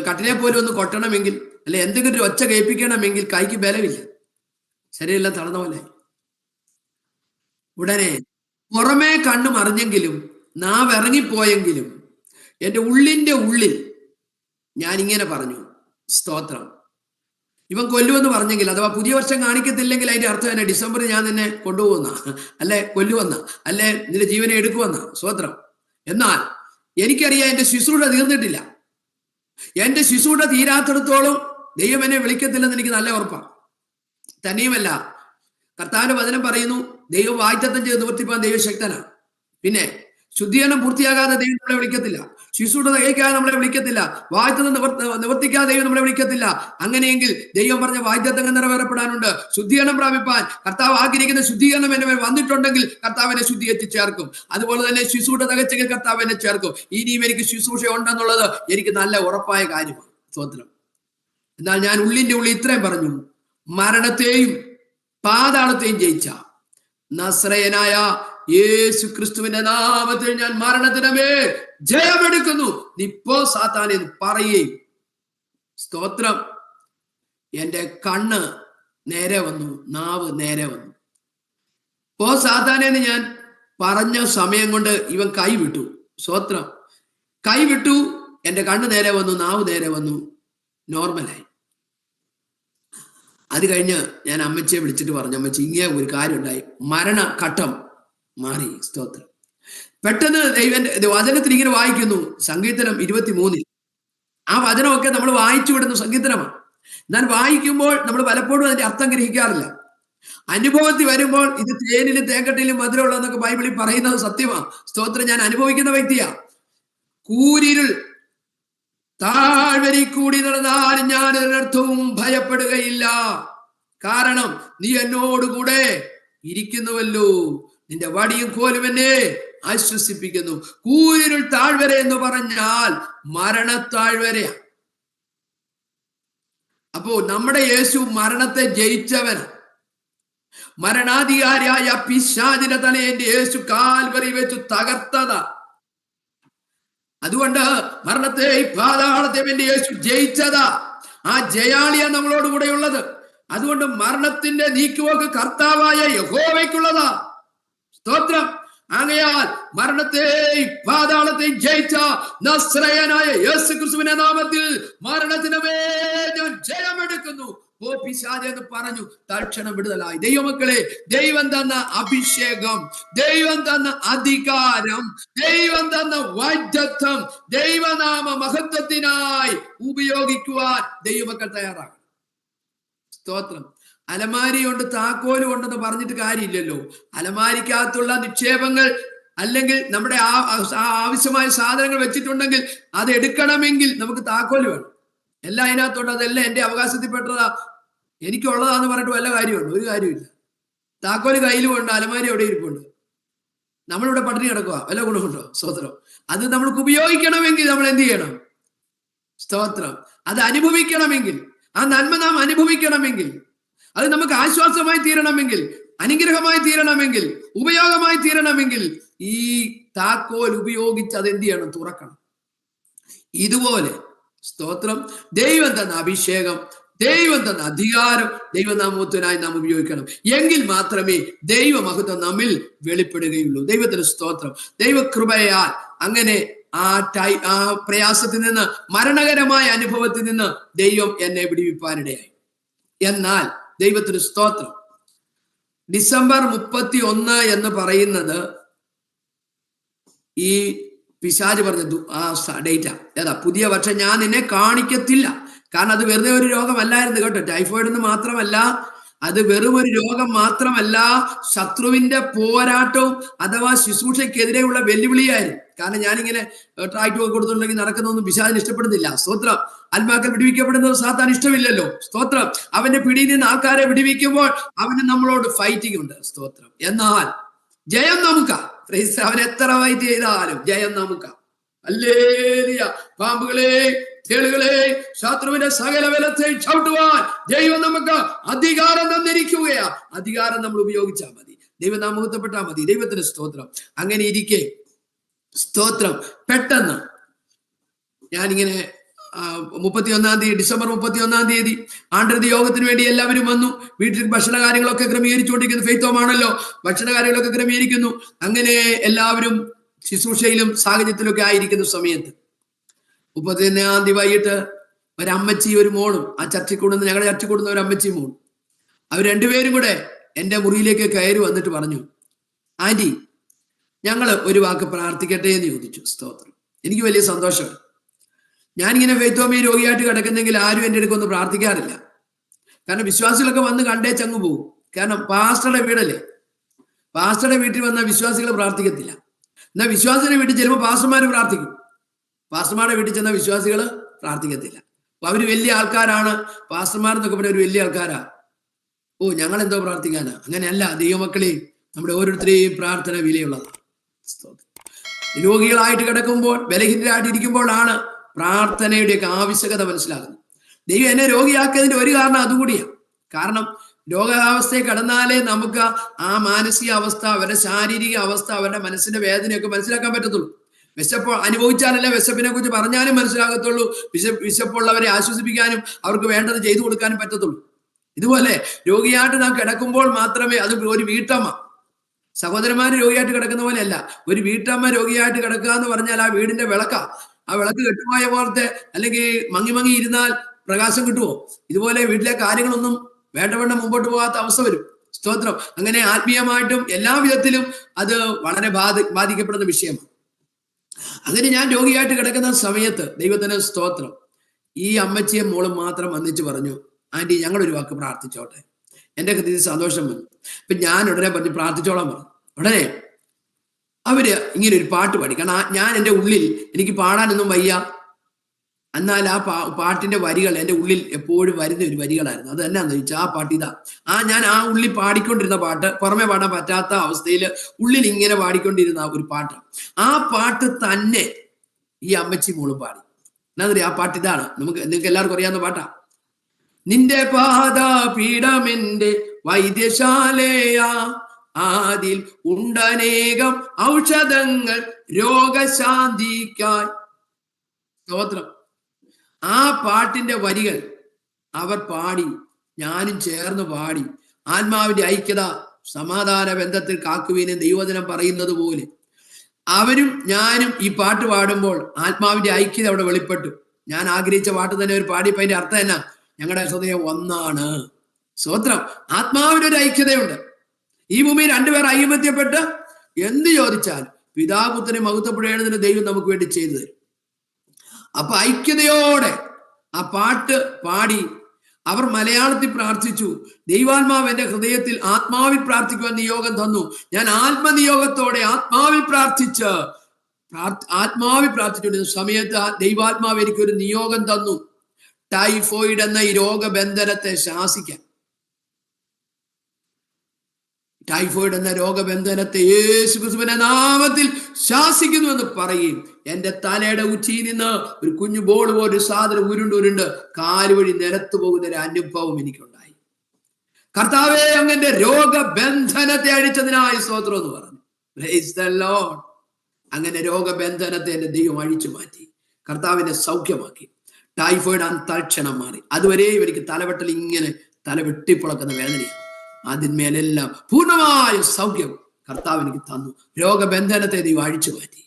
കട്ടിലെ പോലും ഒന്ന് കൊട്ടണമെങ്കിൽ, അല്ലെ എന്തെങ്കിലും ഒരു ഒച്ച കേൾപ്പിക്കണമെങ്കിൽ കൈക്ക് ബലമില്ല, ശരീരമെല്ലാം തളർന്ന പോലെ. ഉടനെ പുറമേ കണ്ണ് മറിഞ്ഞെങ്കിലും നാവ് ഇറങ്ങിപ്പോയെങ്കിലും എന്റെ ഉള്ളിന്റെ ഉള്ളിൽ ഞാൻ ഇങ്ങനെ പറഞ്ഞു, സ്തോത്രം, ഇവൻ കൊല്ലുമെന്ന് പറഞ്ഞെങ്കിൽ, അഥവാ പുതിയ വർഷം കാണിക്കത്തില്ലെങ്കിൽ അതിന്റെ അർത്ഥം തന്നെ ഡിസംബറിൽ ഞാൻ നിന്നെ കൊണ്ടുപോകുന്ന, അല്ലെ കൊല്ലുവന്ന, അല്ലെ നിന്റെ ജീവനെ എടുക്കുവന്ന. സ്തോത്രം. എന്നാൽ എനിക്കറിയാം എന്റെ ശുശ്രൂഷ തീർന്നിട്ടില്ല. എന്റെ ശുശ്രൂഷ തീരാത്തിടത്തോളം ദൈവം എന്നെ വിളിക്കത്തില്ലെന്ന് എനിക്ക് നല്ല ഉറപ്പാണ്. തന്നെയുമല്ല, കർത്താവിന്റെ വചനം പറയുന്നു, ദൈവം വാഗ്ദത്തം ചെയ്ത് നിവർത്തിപ്പാൻ ദൈവശക്തനാണ്. പിന്നെ ശുദ്ധീകരണം പൂർത്തിയാകാതെ ദൈവം നമ്മളെ വിളിക്കത്തില്ല. ശുശ്രൂഷ തികയ്ക്കാതെ നമ്മളെ വിളിക്കത്തില്ല. വാഗ്ദത്തം നിവർത്തിക്കാതെ ദൈവം നമ്മളെ വിളിക്കത്തില്ല. അങ്ങനെയെങ്കിൽ ദൈവം പറഞ്ഞ വാഗ്ദത്തങ്ങൾ നിറവേറപ്പെടാനുണ്ട്. ശുദ്ധീകരണം പ്രാപിപ്പാൻ കർത്താവ് ആഗ്രഹിക്കുന്ന ശുദ്ധീകരണം എന്നെ വന്നിട്ടുണ്ടെങ്കിൽ കർത്താവിനെ ശുദ്ധീകരിച്ച് ചേർക്കും. അതുപോലെ തന്നെ ശുശ്രൂഷ തികച്ചെങ്കിൽ കർത്താവ് എന്നെ ചേർക്കും. ഇനിയും എനിക്ക് ശുശ്രൂഷ ഉണ്ടെന്നുള്ളത് എനിക്ക് നല്ല ഉറപ്പായ കാര്യമാണ്. സ്തോത്രം. എന്നാൽ ഞാൻ ഉള്ളിന്റെ ഉള്ളിൽ ഇത്രയും പറഞ്ഞു, മരണത്തെയും പാതാളത്തെയും ജയിച്ച നസ്രയനായ യേശു ക്രിസ്തുവിന്റെ നാമത്തിൽ ഞാൻ മരണത്തിന് മേൽ ജയമെടുക്കുന്നു, നിപ്പോ സാത്താനെ പറയുകയും. സ്തോത്രം. എന്റെ കണ്ണ് നേരെ വന്നു, നാവ് നേരെ വന്നു. പോ സാത്താനെന്ന് ഞാൻ പറഞ്ഞ സമയം കൊണ്ട് ഇവൻ കൈവിട്ടു. സ്തോത്രം. കൈവിട്ടു. എന്റെ കണ്ണ് നേരെ വന്നു, നാവ് നേരെ വന്നു, നോർമലായി. അത് കഴിഞ്ഞ് ഞാൻ അമ്മച്ചിയെ വിളിച്ചിട്ട് പറഞ്ഞു, അമ്മച്ചി ഇങ്ങനെ ഒരു കാര്യം ഉണ്ടായി, മരണഘട്ടം മാറി. സ്തോത്രം. പെട്ടെന്ന് ദൈവന്റെ വചനത്തിൽ ഇങ്ങനെ വായിക്കുന്നു, സങ്കീർത്തനം 23. ആ വചനമൊക്കെ നമ്മൾ വായിച്ചു വിടുന്ന സങ്കീർത്തനമാണ്. എന്നാൽ വായിക്കുമ്പോൾ നമ്മൾ പലപ്പോഴും അതിന്റെ അർത്ഥം ഗ്രഹിക്കാറില്ല. അനുഭവത്തിൽ വരുമ്പോൾ ഇത് തേനിലും തേക്കട്ടിലും മധുരമുള്ളതെന്നൊക്കെ ബൈബിളിൽ പറയുന്നത് സത്യമാണ്. സ്തോത്രം. ഞാൻ അനുഭവിക്കുന്ന വ്യക്തിയാ. കൂരിരുൾ താഴ്വരി കൂടി നടന്നാലും ഞാൻ ഒരർത്ഥവും ഭയപ്പെടുകയില്ല, കാരണം നീ എന്നോടുകൂടെ ഇരിക്കുന്നുവല്ലോ, നിന്റെ വടിയും കോലും എന്നെ ആശ്വസിപ്പിക്കുന്നു. കൂരിരുൾ താഴ്വര എന്ന് പറഞ്ഞാൽ മരണത്താഴ്വരയാ. അപ്പോ നമ്മുടെ യേശു മരണത്തെ ജയിച്ചവനാ. മരണാധികാരിയായ പിശാചിന്റെ തലയെ യേശു കാൽവരി വെച്ചു തകർത്തതാ. അതുകൊണ്ട് മരണത്തെ, പാതാളത്തെ എന്റെ യേശു ജയിച്ചതാ. ആ ജയാളിയാ നമ്മളോട് കൂടെ ഉള്ളത്. അതുകൊണ്ട് മരണത്തിന്റെ നീക്കുപോക്ക് കർത്താവായ യഹോവയ്ക്കുള്ളതാ. സ്തോത്രം. ആകയാൽ മരണത്തെയും പാതാളത്തെയും ജയിച്ച നസ്രയനായ യേശു ക്രിസ്തുവിന്റെ നാമത്തിൽ മരണത്തിന് മേൽ ഞാൻ ജയമെടുക്കുന്നു. ഓ പിശാചേ എന്ന് പറഞ്ഞു തൽക്ഷണം വിടുതലായി. ദൈവമക്കളെ, ദൈവം തന്ന അഭിഷേകം, ദൈവം തന്ന അധികാരം, ദൈവം തന്ന വാഗ്ദത്തം ദൈവനാമ മഹത്വത്തിനായി ഉപയോഗിക്കുവാൻ ദൈവമക്കൾ തയ്യാറാണ്. സ്തോത്രം. അലമാരി കൊണ്ട് താക്കോല് കൊണ്ടെന്ന് പറഞ്ഞിട്ട് കാര്യമില്ലല്ലോ. അലമാരിക്കകത്തുള്ള നിക്ഷേപങ്ങൾ അല്ലെങ്കിൽ നമ്മുടെ ആവശ്യമായ സാധനങ്ങൾ വെച്ചിട്ടുണ്ടെങ്കിൽ അത് എടുക്കണമെങ്കിൽ നമുക്ക് താക്കോല് വേണം. എല്ലാം അതിനകത്തുണ്ട്. അതെല്ലാം എന്റെ അവകാശത്തിൽപ്പെട്ടതാ, എനിക്കുള്ളതാന്ന് പറഞ്ഞിട്ട് വല്ല കാര്യമുണ്ട്? ഒരു കാര്യമില്ല. താക്കോല് കയ്യിലും ഉണ്ട്, അലമാരി എവിടെ ഇരിപ്പുണ്ട്. നമ്മളിവിടെ പട്ടിണി കിടക്കുക, വല്ല ഗുണമുണ്ടോ? സ്തോത്രം. അത് നമ്മൾക്ക് ഉപയോഗിക്കണമെങ്കിൽ നമ്മൾ എന്ത് ചെയ്യണം? സ്തോത്രം. അത് അനുഭവിക്കണമെങ്കിൽ, ആ നന്മ നാം അനുഭവിക്കണമെങ്കിൽ, അത് നമുക്ക് ആശ്വാസമായി തീരണമെങ്കിൽ, അനുഗ്രഹമായി തീരണമെങ്കിൽ, ഉപയോഗമായി തീരണമെങ്കിൽ ഈ താക്കോൽ ഉപയോഗിച്ച് അത് എന്ത് ചെയ്യണം? തുറക്കണം. ഇതുപോലെ സ്തോത്രം, ദൈവം തന്ന അഭിഷേകം, ദൈവം തന്ന അധികാരം ദൈവനാമത്തിനായി നാം ഉപയോഗിക്കണം. എങ്കിൽ മാത്രമേ ദൈവമഹത്വം നമ്മിൽ വെളിപ്പെടുകയുള്ളൂ. ദൈവത്തിന് സ്തോത്രം. ദൈവകൃപയാൽ അങ്ങനെ ആ പ്രയാസത്തിൽ നിന്ന്, മരണകരമായ അനുഭവത്തിൽ നിന്ന് ദൈവം എന്നെ വിടുവിപ്പാനിടയായി. എന്നാൽ ദൈവത്തിന് സ്തോത്രം, ഡിസംബർ 31 എന്ന് പറയുന്നത് ഈ പിശാച് പറഞ്ഞ ആ ഡേറ്റാ. ഏതാ? പുതിയ വർഷം ഞാൻ നിന്നെ കാണിക്കത്തില്ല. കാരണം അത് വെറുതെ ഒരു രോഗമല്ലായിരുന്നു കേട്ടോ. ടൈഫോയിഡ് എന്ന് മാത്രമല്ല, അത് വെറും ഒരു രോഗം മാത്രമല്ല, ശത്രുവിന്റെ പോരാട്ടവും അഥവാ ശുശ്രൂഷയ്ക്കെതിരെയുള്ള വെല്ലുവിളിയായിരുന്നു. കാരണം ഞാനിങ്ങനെ ട്രാക്ട് കൊടുത്തിട്ടുണ്ടെങ്കിൽ നടക്കുന്നതൊന്നും പിശാചിന് ഇഷ്ടപ്പെടുന്നില്ല. സ്തോത്രം. ആത്മാക്കൾ വിടുവിക്കപ്പെടുന്നത് സാത്താൻ ഇഷ്ടമില്ലല്ലോ. സ്തോത്രം. അവന്റെ പിടിയിൽ നിന്ന് ആൾക്കാരെ വിടുവിക്കുമ്പോൾ അവന് നമ്മളോട് ഫൈറ്റിംഗ് ഉണ്ട്. സ്തോത്രം. എന്നാൽ ജയം നമുക്കാ. അവൻ എത്ര ഫൈറ്റ് ചെയ്താലും ജയം നമുക്കാ. ഹല്ലേലൂയ. പാമ്പുകളെ, തേളുകളെ, ശത്രുവിന്റെ സകല ബലത്തെയും ചവിട്ടുവാൻ ദൈവം നമുക്ക് അധികാരം തന്നിരിക്കുകയാ. അധികാരം നമ്മൾ ഉപയോഗിച്ചാൽ മതി. ദൈവം നാം മഹത്വപ്പെട്ടാൽ മതി. ദൈവത്തിന് സ്തോത്രം. അങ്ങനെ ഇരിക്കെ സ്തോത്രം, പെട്ടെന്ന് ഞാനിങ്ങനെ 31-ാം തീയതി, ഡിസംബർ 31-ാം തീയതി ആണ്ടൃതി യോഗത്തിന് വേണ്ടി എല്ലാവരും വന്നു. വീട്ടിൽ ഭക്ഷണ കാര്യങ്ങളൊക്കെ ക്രമീകരിച്ചുകൊണ്ടിരിക്കുന്നു. ഫെയ്ത്തോമാണല്ലോ, ഭക്ഷണ കാര്യങ്ങളൊക്കെ ക്രമീകരിക്കുന്നു. അങ്ങനെ എല്ലാവരും ശുശ്രൂഷയിലും സാഹചര്യത്തിലൊക്കെ ആയിരിക്കുന്ന സമയത്ത് 31-ാം തീയതി വൈകിട്ട് ഒരമ്മച്ചി ഒരു മോളും, ആ ചർച്ചയിൽ കൂടുന്ന, ഞങ്ങളുടെ ചർച്ചയിൽ കൂടുന്ന ഒരു അമ്മച്ചി മോളും, അവർ രണ്ടുപേരും കൂടെ എൻ്റെ മുറിയിലേക്ക് കയറി വന്നിട്ട് പറഞ്ഞു, ആന്റി ഞങ്ങൾ ഒരു വാക്ക് പ്രാർത്ഥിക്കട്ടെ എന്ന് ചോദിച്ചു. സ്തോത്രം. എനിക്ക് വലിയ സന്തോഷമാണ്. ഞാനിങ്ങനെ ഫെയ്ത്തോമി രോഗിയായിട്ട് കിടക്കുന്നെങ്കിൽ ആരും എൻ്റെ അടുക്കൊന്ന് പ്രാർത്ഥിക്കാറില്ല. കാരണം വിശ്വാസികളൊക്കെ വന്ന് കണ്ടേ ചങ്ങ് പോകും. കാരണം പാസ്റ്ററുടെ വീടല്ലേ. പാസ്റ്ററുടെ വീട്ടിൽ വന്ന വിശ്വാസികൾ പ്രാർത്ഥിക്കത്തില്ല. എന്നാൽ വിശ്വാസിയുടെ വീട്ടിൽ ചെല്ലുമ്പോൾ പാസ്റ്റർമാർ പ്രാർത്ഥിക്കും. പാസ്റ്റർമാരുടെ വീട്ടിൽ ചെന്ന വിശ്വാസികൾ പ്രാർത്ഥിക്കത്തില്ല. അപ്പൊ അവര് വലിയ ആൾക്കാരാണ്, പാസ്റ്റർമാർ എന്നൊക്കെ പറഞ്ഞ ഒരു വലിയ ആൾക്കാരാ. ഓ, ഞങ്ങൾ എന്തോ പ്രാർത്ഥിക്കാനാ? അങ്ങനെയല്ല. ദൈവമക്കളെ, നമ്മുടെ ഓരോരുത്തരെയും പ്രാർത്ഥന വിലയുള്ളതാണ്. രോഗികളായിട്ട് കിടക്കുമ്പോൾ, ബലഹീനരായിട്ട് ഇരിക്കുമ്പോഴാണ് പ്രാർത്ഥനയുടെയൊക്കെ ആവശ്യകത മനസ്സിലാകുന്നത്. ദൈവം എന്നെ രോഗിയാക്കിയതിന്റെ ഒരു കാരണം അതുകൂടിയാണ്. കാരണം രോഗാവസ്ഥയെ കടന്നാലേ നമുക്ക് ആ മാനസിക അവസ്ഥ, അവരുടെ ശാരീരിക അവസ്ഥ, അവരുടെ മനസ്സിന്റെ വേദനയൊക്കെ മനസ്സിലാക്കാൻ പറ്റത്തുള്ളൂ. വിശപ്പ് അനുഭവിച്ചാലല്ല വിശപ്പിനെ കുറിച്ച് പറഞ്ഞാലും മനസ്സിലാകത്തുള്ളൂ. വിശപ്പുള്ളവരെ ആശ്വസിപ്പിക്കാനും അവർക്ക് വേണ്ടത് ചെയ്തു കൊടുക്കാനും പറ്റത്തുള്ളൂ. ഇതുപോലെ രോഗിയായിട്ട് നാം കിടക്കുമ്പോൾ മാത്രമേ, അത് ഒരു വീട്ടമ്മ, സഹോദരന്മാര് രോഗിയായിട്ട് കിടക്കുന്ന പോലെയല്ല, ഒരു വീട്ടമ്മ രോഗിയായിട്ട് കിടക്കുക എന്ന് പറഞ്ഞാൽ ആ വീടിന്റെ വിളക്കാ. ആ വിളക്ക് കെട്ടുപോയ പോലത്തെ, അല്ലെങ്കിൽ മങ്ങി മങ്ങി ഇരുന്നാൽ പ്രകാശം കിട്ടുമോ? ഇതുപോലെ വീട്ടിലെ കാര്യങ്ങളൊന്നും വേണ്ടവണ്ണം മുമ്പോട്ട് പോകാത്ത അവസ്ഥ വരും. സ്തോത്രം. അങ്ങനെ ആത്മീയമായിട്ടും എല്ലാ വിധത്തിലും അത് വളരെ ബാധിക്കപ്പെടുന്ന വിഷയമാണ്. അങ്ങനെ ഞാൻ രോഗിയായിട്ട് കിടക്കുന്ന സമയത്ത് ദൈവത്തിന് സ്തോത്രം, ഈ അമ്മച്ചിയും മോളും മാത്രം വന്നിച്ച് പറഞ്ഞു, ആന്റി ഞങ്ങളൊരു വാക്ക് പ്രാർത്ഥിച്ചോട്ടെ. എന്റെ ഹൃദയത്തിൽ സന്തോഷം വന്നു. ഇപ്പൊ ഞാൻ ഉടനെ പറഞ്ഞു പ്രാർത്ഥിച്ചോളാൻ പറഞ്ഞു. ഉടനെ അവര് ഇങ്ങനെ ഒരു പാട്ട് പാടി. കാരണം ഞാൻ എൻ്റെ ഉള്ളിൽ എനിക്ക് പാടാനൊന്നും വയ്യ, എന്നാൽ ആ പാട്ടിന്റെ വരികൾ എൻ്റെ ഉള്ളിൽ എപ്പോഴും വരുന്ന ഒരു വരികളായിരുന്നു. അത് എന്നാന്ന് ചോദിച്ചാൽ ആ പാട്ട് ഇതാ. ഞാൻ ആ ഉള്ളിൽ പാടിക്കൊണ്ടിരുന്ന പാട്ട്, പുറമെ പാടാൻ പറ്റാത്ത അവസ്ഥയിൽ ഉള്ളിൽ ഇങ്ങനെ പാടിക്കൊണ്ടിരുന്ന ഒരു പാട്ട്. ആ പാട്ട് തന്നെ ഈ അമ്മച്ചി മോളും പാടി. എന്നാ ആ പാട്ട് ഇതാണ്. നിങ്ങൾക്ക് എല്ലാവർക്കും അറിയാവുന്ന പാട്ടാ. നിന്റെ പാദപീഠമെന്റെ വൈദ്യശാലയാ, അതിൽ ഉണ്ടനേകം ഔഷധങ്ങൾ രോഗശാന്തിക്കായി. സ്തോത്രം. ആ പാട്ടിന്റെ വരികൾ അവർ പാടി, ഞാനും ചേർന്ന് പാടി. ആത്മാവിന്റെ ഐക്യത സമാധാന ബന്ധത്തിൽ കാക്കുവീനെ ദൈവവചനം പറയുന്നത് പോലെ അവരും ഞാനും ഈ പാട്ട് പാടുമ്പോൾ ആത്മാവിന്റെ ഐക്യത അവിടെ വെളിപ്പെട്ടു. ഞാൻ ആഗ്രഹിച്ച പാട്ട് തന്നെ ഒരു പാടിയപ്പോ അതിന്റെ അർത്ഥം എന്നാ? ഞങ്ങളുടെ ഹൃദയം ഒന്നാണ്. സ്തോത്രം. ആത്മാവിന്റെ ഒരു ഐക്യതയുണ്ട്. ഈ ഭൂമിയിൽ രണ്ടുപേർ ഐകമത്യപ്പെട്ട് എന്ത് ചോദിച്ചാൽ പിതാപുത്രനെ മഹത്വപ്പെടുന്നതിന് ദൈവം നമുക്ക് വേണ്ടി ചെയ്തു തരും. അപ്പൊ ഐക്യതയോടെ ആ പാട്ട് പാടി അവർ മലയാളത്തിൽ പ്രാർത്ഥിച്ചു. ദൈവാത്മാവ് എന്റെ ഹൃദയത്തിൽ ആത്മാവിൽ പ്രാർത്ഥിക്കുവാൻ നിയോഗം തന്നു. ഞാൻ ആത്മനിയോഗത്തോടെ ആത്മാവിൽ പ്രാർത്ഥിച്ചുകൊണ്ടിരുന്ന സമയത്ത് ദൈവാത്മാവ് എനിക്കൊരു നിയോഗം തന്നു. ടൈഫോയിഡ് എന്ന ഈ രോഗബന്ധനത്തെ ശാസിക്കാൻ. ടൈഫോയിഡ് എന്ന രോഗബന്ധനത്തെ യേശുക്രിസ്തുവിന്റെ നാമത്തിൽ ശാസിക്കുന്നു എന്ന് പറയും. എന്റെ തലയുടെ ഉച്ചിയിൽ നിന്ന് ഒരു കുഞ്ഞു ബോൾ പോലെ ഒരു സാധനം ഉരുണ്ട് കാല് വഴി നിലത്തു പോകുന്ന ഒരു അനുഭവം എനിക്കുണ്ടായി. കർത്താവേ, അങ്ങനെ രോഗബന്ധനത്തെ അഴിച്ചതിനായി സ്തോത്രം എന്ന് പറഞ്ഞു. Price the Lord. അങ്ങനെ രോഗബന്ധനത്തെ എന്റെ ദൈവം അഴിച്ചു മാറ്റി, കർത്താവിനെ സൗഖ്യമാക്കി. ടൈഫോയിഡ് തൽക്ഷണം മാറി. അതുവരെ എനിക്ക് തലവെട്ടൽ ഇങ്ങനെ തല വെട്ടിപ്പൊളക്കുന്ന വേദനയാണ്. അതിന്മേലെല്ലാം പൂർണ്ണമായ സൗഖ്യം കർത്താവ് എനിക്ക് തന്നു. രോഗബന്ധനത്തെ ദൈവം അഴിച്ചു മാറ്റി.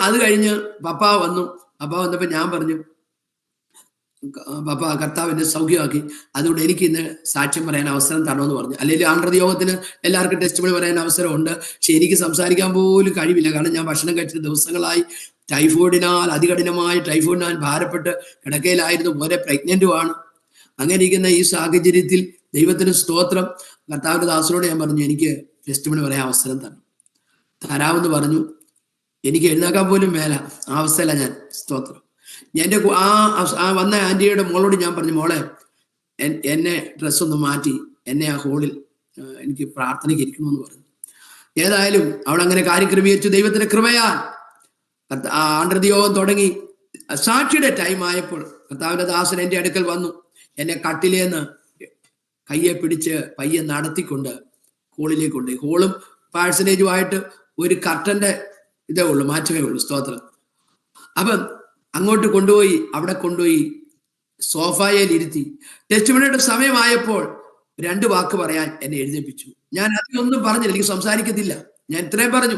അത് കഴിഞ്ഞ് പപ്പ വന്നപ്പോ ഞാൻ പറഞ്ഞു, പപ്പ കർത്താവിന്റെ സൗഖ്യമാക്കി, അതുകൊണ്ട് എനിക്ക് ഇന്ന് സാക്ഷ്യം പറയാൻ അവസരം തരണമെന്ന് പറഞ്ഞു. അല്ലെങ്കിൽ ആണ്ടർ യോഗത്തിന് എല്ലാവർക്കും ടെസ്റ്റിമണി പറയാൻ അവസരമുണ്ട്. പക്ഷെ എനിക്ക് സംസാരിക്കാൻ പോലും കഴിവില്ല. കാരണം ഞാൻ ഭക്ഷണം കഴിച്ച ദിവസങ്ങളായി അതികഠിനമായ ടൈഫോയിഡിനാൽ ഭാരപ്പെട്ട് കിടക്കയിലായിരുന്നു. പോലെ പ്രഗ്നന്റുമാണ്. അങ്ങനെ ഇരിക്കുന്ന ഈ സാഹചര്യത്തിൽ ദൈവത്തിന് സ്തോത്രം. കർത്താവിന്റെ ദാസനോട് ഞാൻ പറഞ്ഞു, എനിക്ക് ടെസ്റ്റിമണി പറയാൻ അവസരം തരാമെന്ന് പറഞ്ഞു. എനിക്ക് എഴുന്നേക്കാൻ പോലും മേല ആ അവസ്ഥയില ഞാൻ. സ്തോത്രം. എൻ്റെ വന്ന ആന്റിയുടെ മോളോട് ഞാൻ പറഞ്ഞു, മോളെ എന്നെ ഡ്രസ്സൊന്ന് മാറ്റി എന്നെ ആ ഹോളിൽ എനിക്ക് പ്രാർത്ഥനയ്ക്ക് ഇരിക്കണമെന്ന് പറഞ്ഞു. ഏതായാലും അവൾ അങ്ങനെ കാര്യം ക്രമീകരിച്ചു. ദൈവത്തിന്റെ കൃപയാൽ ആണ്ടർയോഗം തുടങ്ങി. സാക്ഷിയുടെ ടൈം ആയപ്പോൾ കർത്താവിന്റെ ദാസൻ എൻ്റെ അടുക്കൽ വന്നു. എന്നെ കട്ടിലേന്ന് കയ്യെ പിടിച്ച് പയ്യെ നടത്തിക്കൊണ്ട് ഹോളിലേക്ക് കൊണ്ടുപോയി. ഹോളും പാഴ്സനേജുമായിട്ട് ഒരു കർട്ടന്റെ ഇതേ ഉള്ളൂ, മാറ്റമേ ഉള്ളൂ. സ്തോത്രം. അപ്പം അങ്ങോട്ട് കൊണ്ടുപോയി, അവിടെ കൊണ്ടുപോയി സോഫയിൽ ഇരുത്തി. ടെസ്റ്റിമണിയുടെ സമയമായപ്പോൾ 2 വാക്ക് പറയാൻ എന്നെ എഴുന്നേൽപ്പിച്ചു. ഞാൻ അതിനൊന്നും പറഞ്ഞില്ല, എനിക്ക് സംസാരിക്കത്തില്ല. ഞാൻ ഇത്രയും പറഞ്ഞു,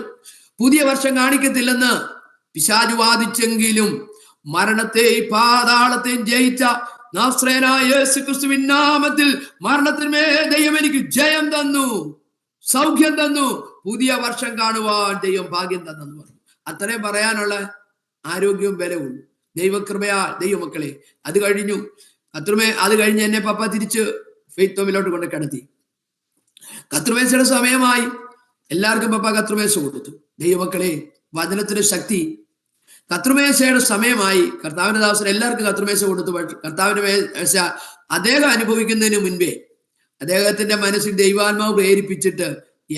പുതിയ വർഷം കാണിക്കത്തില്ലെന്ന് പിശാച് വാദിച്ചെങ്കിലും മരണത്തെയും പാതാളത്തെയും ജയിച്ച നാസറേയനായ യേശുക്രിസ്തുവിൻ നാമത്തിൽ മരണത്തിന്മേ ദൈവം എനിക്ക് ജയം തന്നു, സൗഖ്യം തന്നു, പുതിയ വർഷം കാണുവാൻ ദൈവം ഭാഗ്യം തന്നെന്ന് പറഞ്ഞു. അത്രയും പറയാനുള്ള ആരോഗ്യവും ബലവും ദൈവകൃപയാ ദൈവമക്കളെ. അത് കഴിഞ്ഞു. അത് കഴിഞ്ഞ് എന്നെ പപ്പ തിരിച്ച് ഫെയ്ത്ത് ഹോമിലോട്ട് കൊണ്ട് കിടത്തി. കത്രുമേശയുടെ സമയമായി. എല്ലാവർക്കും പപ്പ കത്രുമേശ കൊടുത്തു. ദൈവമക്കളെ, വചനത്തിന്റെ ശക്തി. കത്രുമേശയുടെ സമയമായി. കർത്താവിന്റെ ദാസൻ എല്ലാവർക്കും കത്രുമേശ കൊടുത്തു. കർത്താവിന്റെ മേശ അദ്ദേഹം അനുഭവിക്കുന്നതിന് മുൻപേ അദ്ദേഹത്തിന്റെ മനസ്സിൽ ദൈവാത്മാവ് പ്രേരിപ്പിച്ചിട്ട്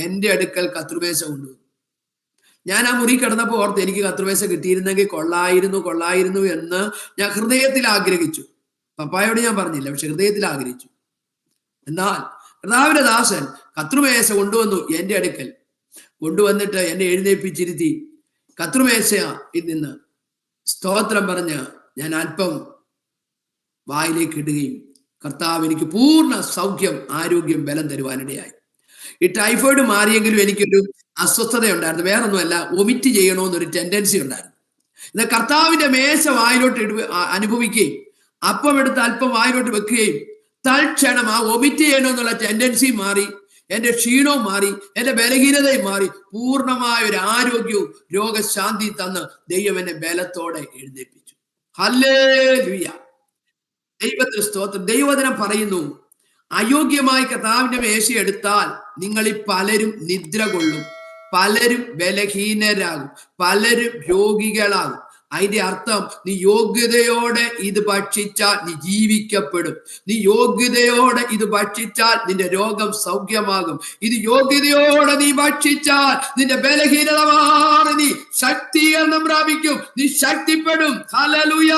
എന്റെ അടുക്കൽ കത്രുമേശ കൊണ്ടുവന്നു. ഞാൻ ആ മുറി കിടന്നപ്പോൾ ഓർത്ത്, എനിക്ക് കത്രുമേശ കിട്ടിയിരുന്നെങ്കിൽ കൊള്ളായിരുന്നു എന്ന് ഞാൻ ഹൃദയത്തിൽ ആഗ്രഹിച്ചു. പപ്പായോട് ഞാൻ പറഞ്ഞില്ല, പക്ഷെ ഹൃദയത്തിൽ ആഗ്രഹിച്ചു. എന്നാൽ കർത്താവിന്റെ ദാസൻ കത്രുമേശ കൊണ്ടുവന്നു. എന്റെ അടുക്കൽ കൊണ്ടുവന്നിട്ട് എന്നെ എഴുന്നേൽപ്പിച്ചിരുത്തി. കത്രുമേശയിൽ നിന്ന് സ്തോത്രം പറഞ്ഞ് ഞാൻ അല്പം വായിലേക്ക് ഇടുകയും കർത്താവ് എനിക്ക് പൂർണ്ണ സൗഖ്യം, ആരോഗ്യം, ബലം തരുവാനിടയായി. ഈ ടൈഫോയിഡ് മാറിയെങ്കിലും എനിക്കൊരു അസ്വസ്ഥത ഉണ്ടായിരുന്നു. വേറൊന്നുമല്ല, വൊമിറ്റ് ചെയ്യണമെന്നൊരു ടെൻഡൻസി ഉണ്ടായിരുന്നു. എന്നാൽ കർത്താവിന്റെ മേശ വായിലോട്ട് അനുഭവിക്കുകയും അപ്പം എടുത്ത് അല്പം വായിലോട്ട് വെക്കുകയും തൽക്ഷണം ആ വൊമിറ്റ് ചെയ്യണമെന്നുള്ള ടെൻഡൻസി മാറി, എന്റെ ക്ഷീണവും മാറി, എന്റെ ബലഹീനതയും മാറി, പൂർണ്ണമായ ഒരു ആരോഗ്യവും രോഗശാന്തി തന്ന് ദൈവം എന്നെ ബലത്തോടെ എഴുന്നേൽപ്പിച്ചു. ഹല്ലേലൂയ, ദൈവത്തിന് സ്തോത്രം. ദൈവവചനം പറയുന്നു, അയോഗ്യമായി കർത്താവിന്റെ മേശ എടുത്താൽ നിങ്ങളിൽ പലരും നിദ്ര കൊള്ളും, പലരും ബലഹീനരാകും, പലരും രോഗികളാകും. അതിന്റെ അർത്ഥം, നീ യോഗ്യതയോടെ ഇത് ഭക്ഷിച്ചാൽ നീ ജീവിക്കപ്പെടും. നീ യോഗ്യതയോടെ ഇത് ഭക്ഷിച്ചാൽ നിന്റെ രോഗം സൗഖ്യമാകും. ഇത് യോഗ്യതയോടെ നീ ഭക്ഷിച്ചാൽ നിന്റെ ബലഹീനത മാറി നീ ശക്തീകരണം പ്രാപിക്കും, നീ ശക്തിപ്പെടും. ഹല്ലേലൂയ.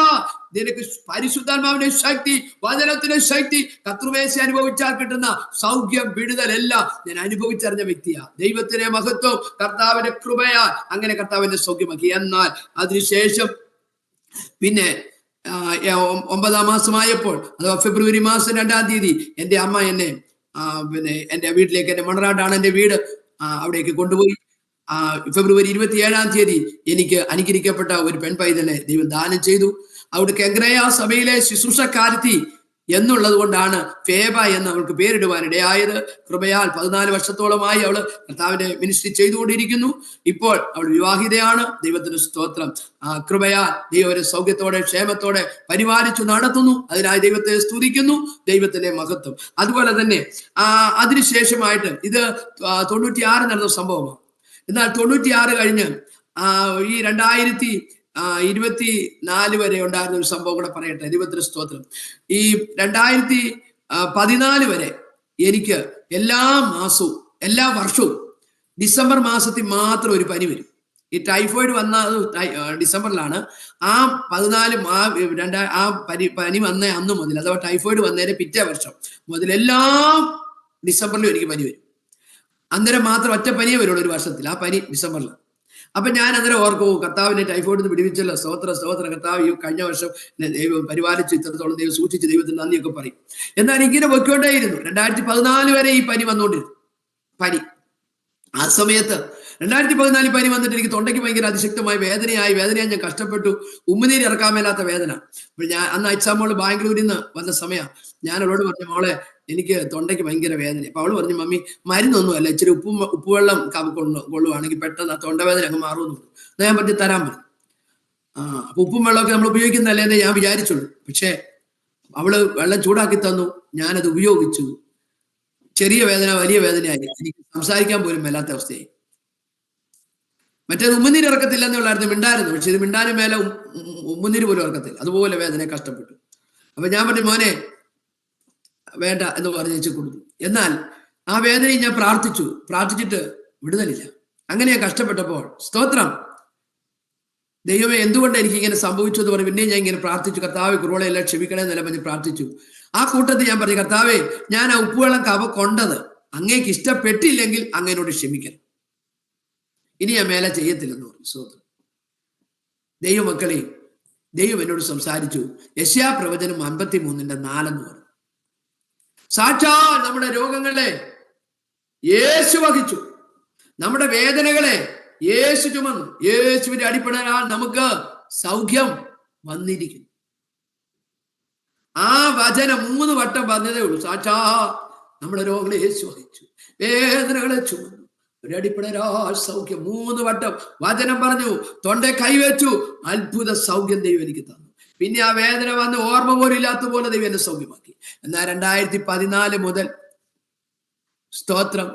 നിനക്ക് പരിശുദ്ധാത്മാവിന്റെ ശക്തി, വചനത്തിന്റെ ശക്തി, കർത്തൃമേശ അനുഭവിച്ചാൽ കിട്ടുന്ന സൗഖ്യം, വിടുതൽ എല്ലാം ഞാൻ അനുഭവിച്ചറിഞ്ഞ വ്യക്തിയാ. ദൈവത്തിന്റെ മഹത്വം, കർത്താവിന്റെ കൃപയാൽ അങ്ങനെ കർത്താവിന്റെ സൗഖ്യമാക്കി. എന്നാൽ അതിനുശേഷം പിന്നെ 9-ാം മാസമായപ്പോൾ, അഥവാ ഫെബ്രുവരി മാസം 2-ാം തീയതി എന്റെ അമ്മ എന്നെ പിന്നെ എന്റെ വീട്ടിലേക്ക്, എന്റെ മണറാട്ടാണ് എന്റെ വീട്, അവിടേക്ക് കൊണ്ടുപോയി. ഫെബ്രുവരി 27-ാം തീയതി എനിക്ക് അനുഗ്രഹിക്കപ്പെട്ട ഒരു പെൺപൈതനെ ദൈവം ദാനം ചെയ്തു. അവിടെ കെങ്ക്രയ സഭയിലെ ശുശ്രൂഷക്കാരത്തി എന്നുള്ളത് കൊണ്ടാണ് ഫേബ എന്ന് അവൾക്ക് പേരിടുവാനിടയായത്. കൃപയാൽ 14 വർഷത്തോളമായി അവള് കർത്താവിന്റെ മിനിസ്ട്രി ചെയ്തുകൊണ്ടിരിക്കുന്നു. ഇപ്പോൾ അവൾ വിവാഹിതയാണ്. ദൈവത്തിന് സ്തോത്രം. കൃപയാൽ ദൈവം സൗഖ്യത്തോടെ ക്ഷേമത്തോടെ പരിപാലിച്ചു നടത്തുന്നു. അതിനായി ദൈവത്തെ സ്തുതിക്കുന്നു. ദൈവത്തിന്റെ മഹത്വം. അതുപോലെ തന്നെ അതിനുശേഷമായിട്ട് ഇത് 96 നടന്ന സംഭവമാണ്. എന്നാൽ 96 കഴിഞ്ഞ് ഈ 2024 വരെ ഉണ്ടായിരുന്ന ഒരു സംഭവം കൂടെ പറയട്ടെ. ദൈവത്തിന് സ്തോത്രം. ഈ 2014 വരെ എനിക്ക് എല്ലാ മാസവും, എല്ലാ വർഷവും ഡിസംബർ മാസത്തിൽ മാത്രം ഒരു പനി വരും. ഈ ടൈഫോയിഡ് വന്ന ഡിസംബറിലാണ്. ആ 14 പനി വന്ന അന്ന് മുതൽ, അഥവാ ടൈഫോയിഡ് വന്നതിന് പിറ്റേ വർഷം മുതൽ എല്ലാ ഡിസംബറിലും എനിക്ക് പനി വരും. അന്നേരം മാത്രം ഒറ്റ പനിയേ വരുള്ളൂ ഒരു വർഷത്തിൽ, ആ പനി ഡിസംബറിൽ. അപ്പൊ ഞാൻ അന്നേരം ഓർക്കും, കർത്താവിനെ ടൈഫോയിഡ് പിടിപ്പിച്ചല്ലോ, സ്തോത്ര കർത്താവ്, ഈ കഴിഞ്ഞ വർഷം ദൈവം പരിപാലിച്ചു, ഇത്രത്തോളം ദൈവം സൂക്ഷിച്ച്, ദൈവത്തിന് നന്ദിയൊക്കെ പറയും. എന്നാൽ ഇങ്ങനെ പൊയ്ക്കൊണ്ടേയിരുന്നു. 2014 വരെ ഈ പനി വന്നുകൊണ്ടിരുന്നു. പനി ആ സമയത്ത് 2014 പനി വന്നിട്ട് എനിക്ക് തൊണ്ടയ്ക്ക് ഭയങ്കര അതിശക്തമായ വേദനയായി ഞാൻ കഷ്ടപ്പെട്ടു. ഉമ്മുനീര് ഇറക്കാൻ മേലാത്ത വേദന. അപ്പോൾ ഞാൻ അന്ന് അച്ഛാമ്മോള് ബാംഗ്ലൂരിൽ നിന്ന് വന്ന സമയം ഞാൻ അവളോട് പറഞ്ഞു, മോളെ എനിക്ക് തൊണ്ടയ്ക്ക് ഭയങ്കര വേദന. അപ്പൊ അവള് പറഞ്ഞു, മമ്മി മരുന്നൊന്നും അല്ല, ഇച്ചിരി ഉപ്പുവെള്ളം കൊള്ളുവാണെങ്കിൽ പെട്ടെന്ന് ആ തൊണ്ടവേദന അങ്ങ് മാറുമെന്ന് പറഞ്ഞു. ഞാൻ പറ്റി തരാൻ പറഞ്ഞു. അപ്പൊ ഉപ്പും വെള്ളമൊക്കെ നമ്മൾ ഉപയോഗിക്കുന്നതല്ലേ എന്ന് ഞാൻ വിചാരിച്ചുള്ളൂ. പക്ഷെ അവള് വെള്ളം ചൂടാക്കി തന്നു, ഞാനത് ഉപയോഗിച്ചു. ചെറിയ വേദന വലിയ വേദനയായി, എനിക്ക് സംസാരിക്കാൻ പോലും മേലാത്ത അവസ്ഥയായി. മറ്റേത് ഉമ്മുനീര് ഇറക്കത്തില്ല എന്നുള്ളായിരുന്നു, മിണ്ടായിരുന്നു. പക്ഷെ ഇത് മിണ്ടാനും മേലെ ഉമ്മുനീര് പോലും ഇറക്കത്തില്ല. അതുപോലെ വേദന കഷ്ടപ്പെട്ടു. അപ്പൊ ഞാൻ പറഞ്ഞു, മോനെ വേണ്ട എന്ന് പറഞ്ഞ് വെച്ച് കൊടുത്തു. എന്നാൽ ആ വേദനയും ഞാൻ പ്രാർത്ഥിച്ചിട്ട് വിടുതലില്ല. അങ്ങനെ ഞാൻ കഷ്ടപ്പെട്ടപ്പോൾ, സ്തോത്രം, ദൈവമേ എന്തുകൊണ്ട് എനിക്ക് ഇങ്ങനെ സംഭവിച്ചു എന്ന് പറഞ്ഞ് പിന്നെ ഞാൻ ഇങ്ങനെ പ്രാർത്ഥിച്ചു. കർത്താവെ കുറുവളയെല്ലാം ക്ഷമിക്കണേ എന്നെല്ലാം പറഞ്ഞ് പ്രാർത്ഥിച്ചു. ആ കൂട്ടത്തിൽ ഞാൻ പറഞ്ഞു, കർത്താവെ ഞാൻ ആ ഉപ്പുവെള്ളം കൊണ്ടത് അങ്ങേക്ക് ഇഷ്ടപ്പെട്ടില്ലെങ്കിൽ അങ്ങനോട് ക്ഷമിക്കണം, ഇനി ഞാൻ മേലെ ചെയ്യത്തില്ലെന്ന് പറഞ്ഞു. സ്തോത്രം. ദൈവമക്കളെ, ദൈവം എന്നോട് സംസാരിച്ചു. യെശയ്യാ പ്രവചനം 53:4 എന്ന് പറഞ്ഞു. സാക്ഷാൽ നമ്മുടെ രോഗങ്ങളെ യേശു വഹിച്ചു, നമ്മുടെ വേദനകളെ യേശു ചുമന്നു. യേശുവിന്റെ അടിപ്പിണരാൽ നമുക്ക് സൗഖ്യം വന്നിരിക്കുന്നു. ആ വചനം 3 വട്ടം പറഞ്ഞതേ ഉള്ളൂ. സാക്ഷാൽ നമ്മുടെ രോഗങ്ങളെ യേശു വഹിച്ചു, വേദനകളെ ചുമന്നു, ഒരു അടിപ്പിണരാൽ സൗഖ്യം. 3 വട്ടം വചനം പറഞ്ഞു. തൊണ്ടേ കൈവച്ചു, അത്ഭുത സൗഖ്യം ദൈവം എനിക്ക് തന്നു. പിന്നെ ആ വേദന വന്ന് ഓർമ്മ പോലും ഇല്ലാത്ത പോലെ ദൈവം എന്നെ സൗഖ്യമാക്കി. എന്നാൽ 2014 മുതൽ സ്തോത്രം,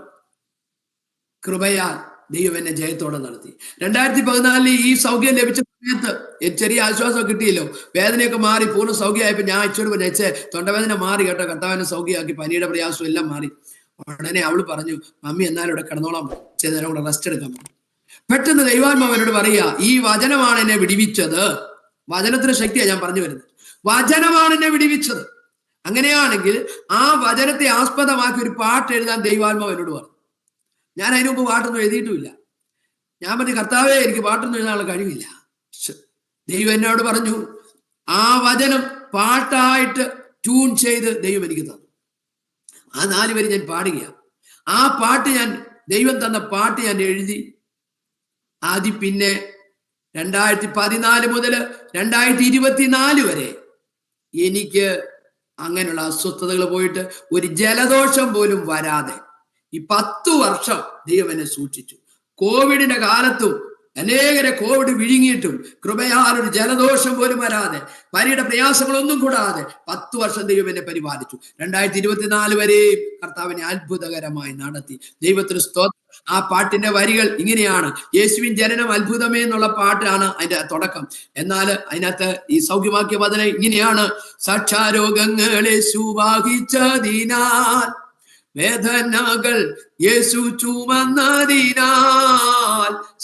കൃപയാൽ ദൈവം എന്നെ ജയത്തോടെ നടത്തി. 2014 ഈ സൗഖ്യം ലഭിച്ച സമയത്ത് ചെറിയ ആശ്വാസം കിട്ടിയല്ലോ, വേദനയൊക്കെ മാറി പൂർണ്ണ സൗഖ്യമായപ്പോ ഞാൻ അച്ഛനോട് പറഞ്ഞു, തൊണ്ടവേദന മാറി കേട്ടോ, കർത്താവിനെ സൗഖ്യമാക്കി, പനിയുടെ പ്രയാസം എല്ലാം മാറി. ഉടനെ അവള് പറഞ്ഞു, മമ്മി എന്നാലും ഇവിടെ കിടന്നോളാൻ പറഞ്ഞു, ചില നേരം കൂടെ റെസ്റ്റ് എടുക്കാൻ പറഞ്ഞു. പെട്ടെന്ന് ദൈവാത്മാവനോട് പറയാ, ഈ വചനമാണ് എന്നെ വിടിവിച്ചത്. വചനത്തിന്റെ ശക്തിയാണ് ഞാൻ പറഞ്ഞു വരുന്നത്. വചനമാണ് എന്നെ വിടിവിച്ചത്. അങ്ങനെയാണെങ്കിൽ ആ വചനത്തെ ആസ്പദമാക്കി ഒരു പാട്ട് എഴുതാൻ ദൈവാത്മാവ് എന്നോട് പറഞ്ഞു. ഞാൻ അതിനു മുമ്പ് പാട്ടൊന്നും എഴുതിയിട്ടുമില്ല. ഞാൻ പറഞ്ഞു, കർത്താവേ എനിക്ക് പാട്ടൊന്നും എഴുതാനുള്ള കഴിവില്ല. ദൈവം എന്നോട് പറഞ്ഞു, ആ വചനം പാട്ടായിട്ട് ട്യൂൺ ചെയ്ത് ദൈവം എനിക്ക് തന്നു. ആ 4 വരി ഞാൻ പാടുകയാണ്. ആ പാട്ട് ദൈവം തന്ന പാട്ട് ഞാൻ എഴുതി. ആദ്യം പിന്നെ 2014 മുതൽ 2024 വരെ എനിക്ക് അങ്ങനെയുള്ള അസ്വസ്ഥതകൾ പോയിട്ട് ഒരു ജലദോഷം പോലും വരാതെ ഈ 10 വർഷം ദൈവം എന്നെ സൂക്ഷിച്ചു. കോവിഡിന്റെ കാലത്തും അനേകരെ കോവിഡ് വിഴുങ്ങിയിട്ടും കൃപയാൽ ഒരു ജലദോഷം പോലും വരാതെ, പനിയുടെ പ്രയാസങ്ങളൊന്നും കൂടാതെ 10 വർഷം ദൈവം എന്നെ പരിപാലിച്ചു. 2024 വരെ കർത്താവിനെ അത്ഭുതകരമായി നടത്തി. ദൈവത്തിന് സ്തോത്രം. ആ പാട്ടിന്റെ വരികൾ ഇങ്ങനെയാണ്. യേശുവിൻ ജനനം അത്ഭുതമേ എന്നുള്ള പാട്ടാണ് അതിന്റെ തുടക്കം. എന്നാൽ അതിനകത്ത് ഈ സൗഖ്യവാക്യ വചനം ഇങ്ങനെയാണ്: സാക്ഷാരോഗങ്ങളെ സുവാഹിച്ചതിനാൽ, വേദനകൾ യേശു ചുമന്നതിനാൽ,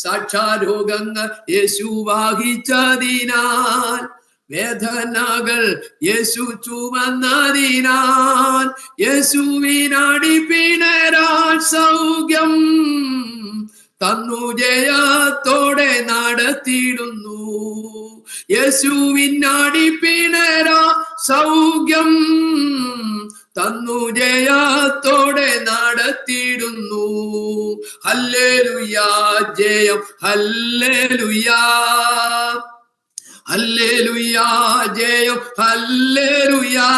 സാക്ഷാരോഗങ്ങൾ യേശു വാഹിച്ചതിനാൽ, വേദനകൾ യേശു ചുമന്നതിനാൽ, യേശുവിനടിപ്പിണരാൻ സൗഖ്യം തന്നു ജയത്തോടെ നടത്തിയിടുന്നു. യേശുവിനടിപ്പിണരാ സൗഖ്യം തന്നു ജയത്തോടെ നടത്തിയിടുന്നു. ഹല്ലേലൂയാ ജയം, ഹല്ലേലൂയാ ഹല്ലേലൂയാ ജയം, ഹല്ലേലൂയാ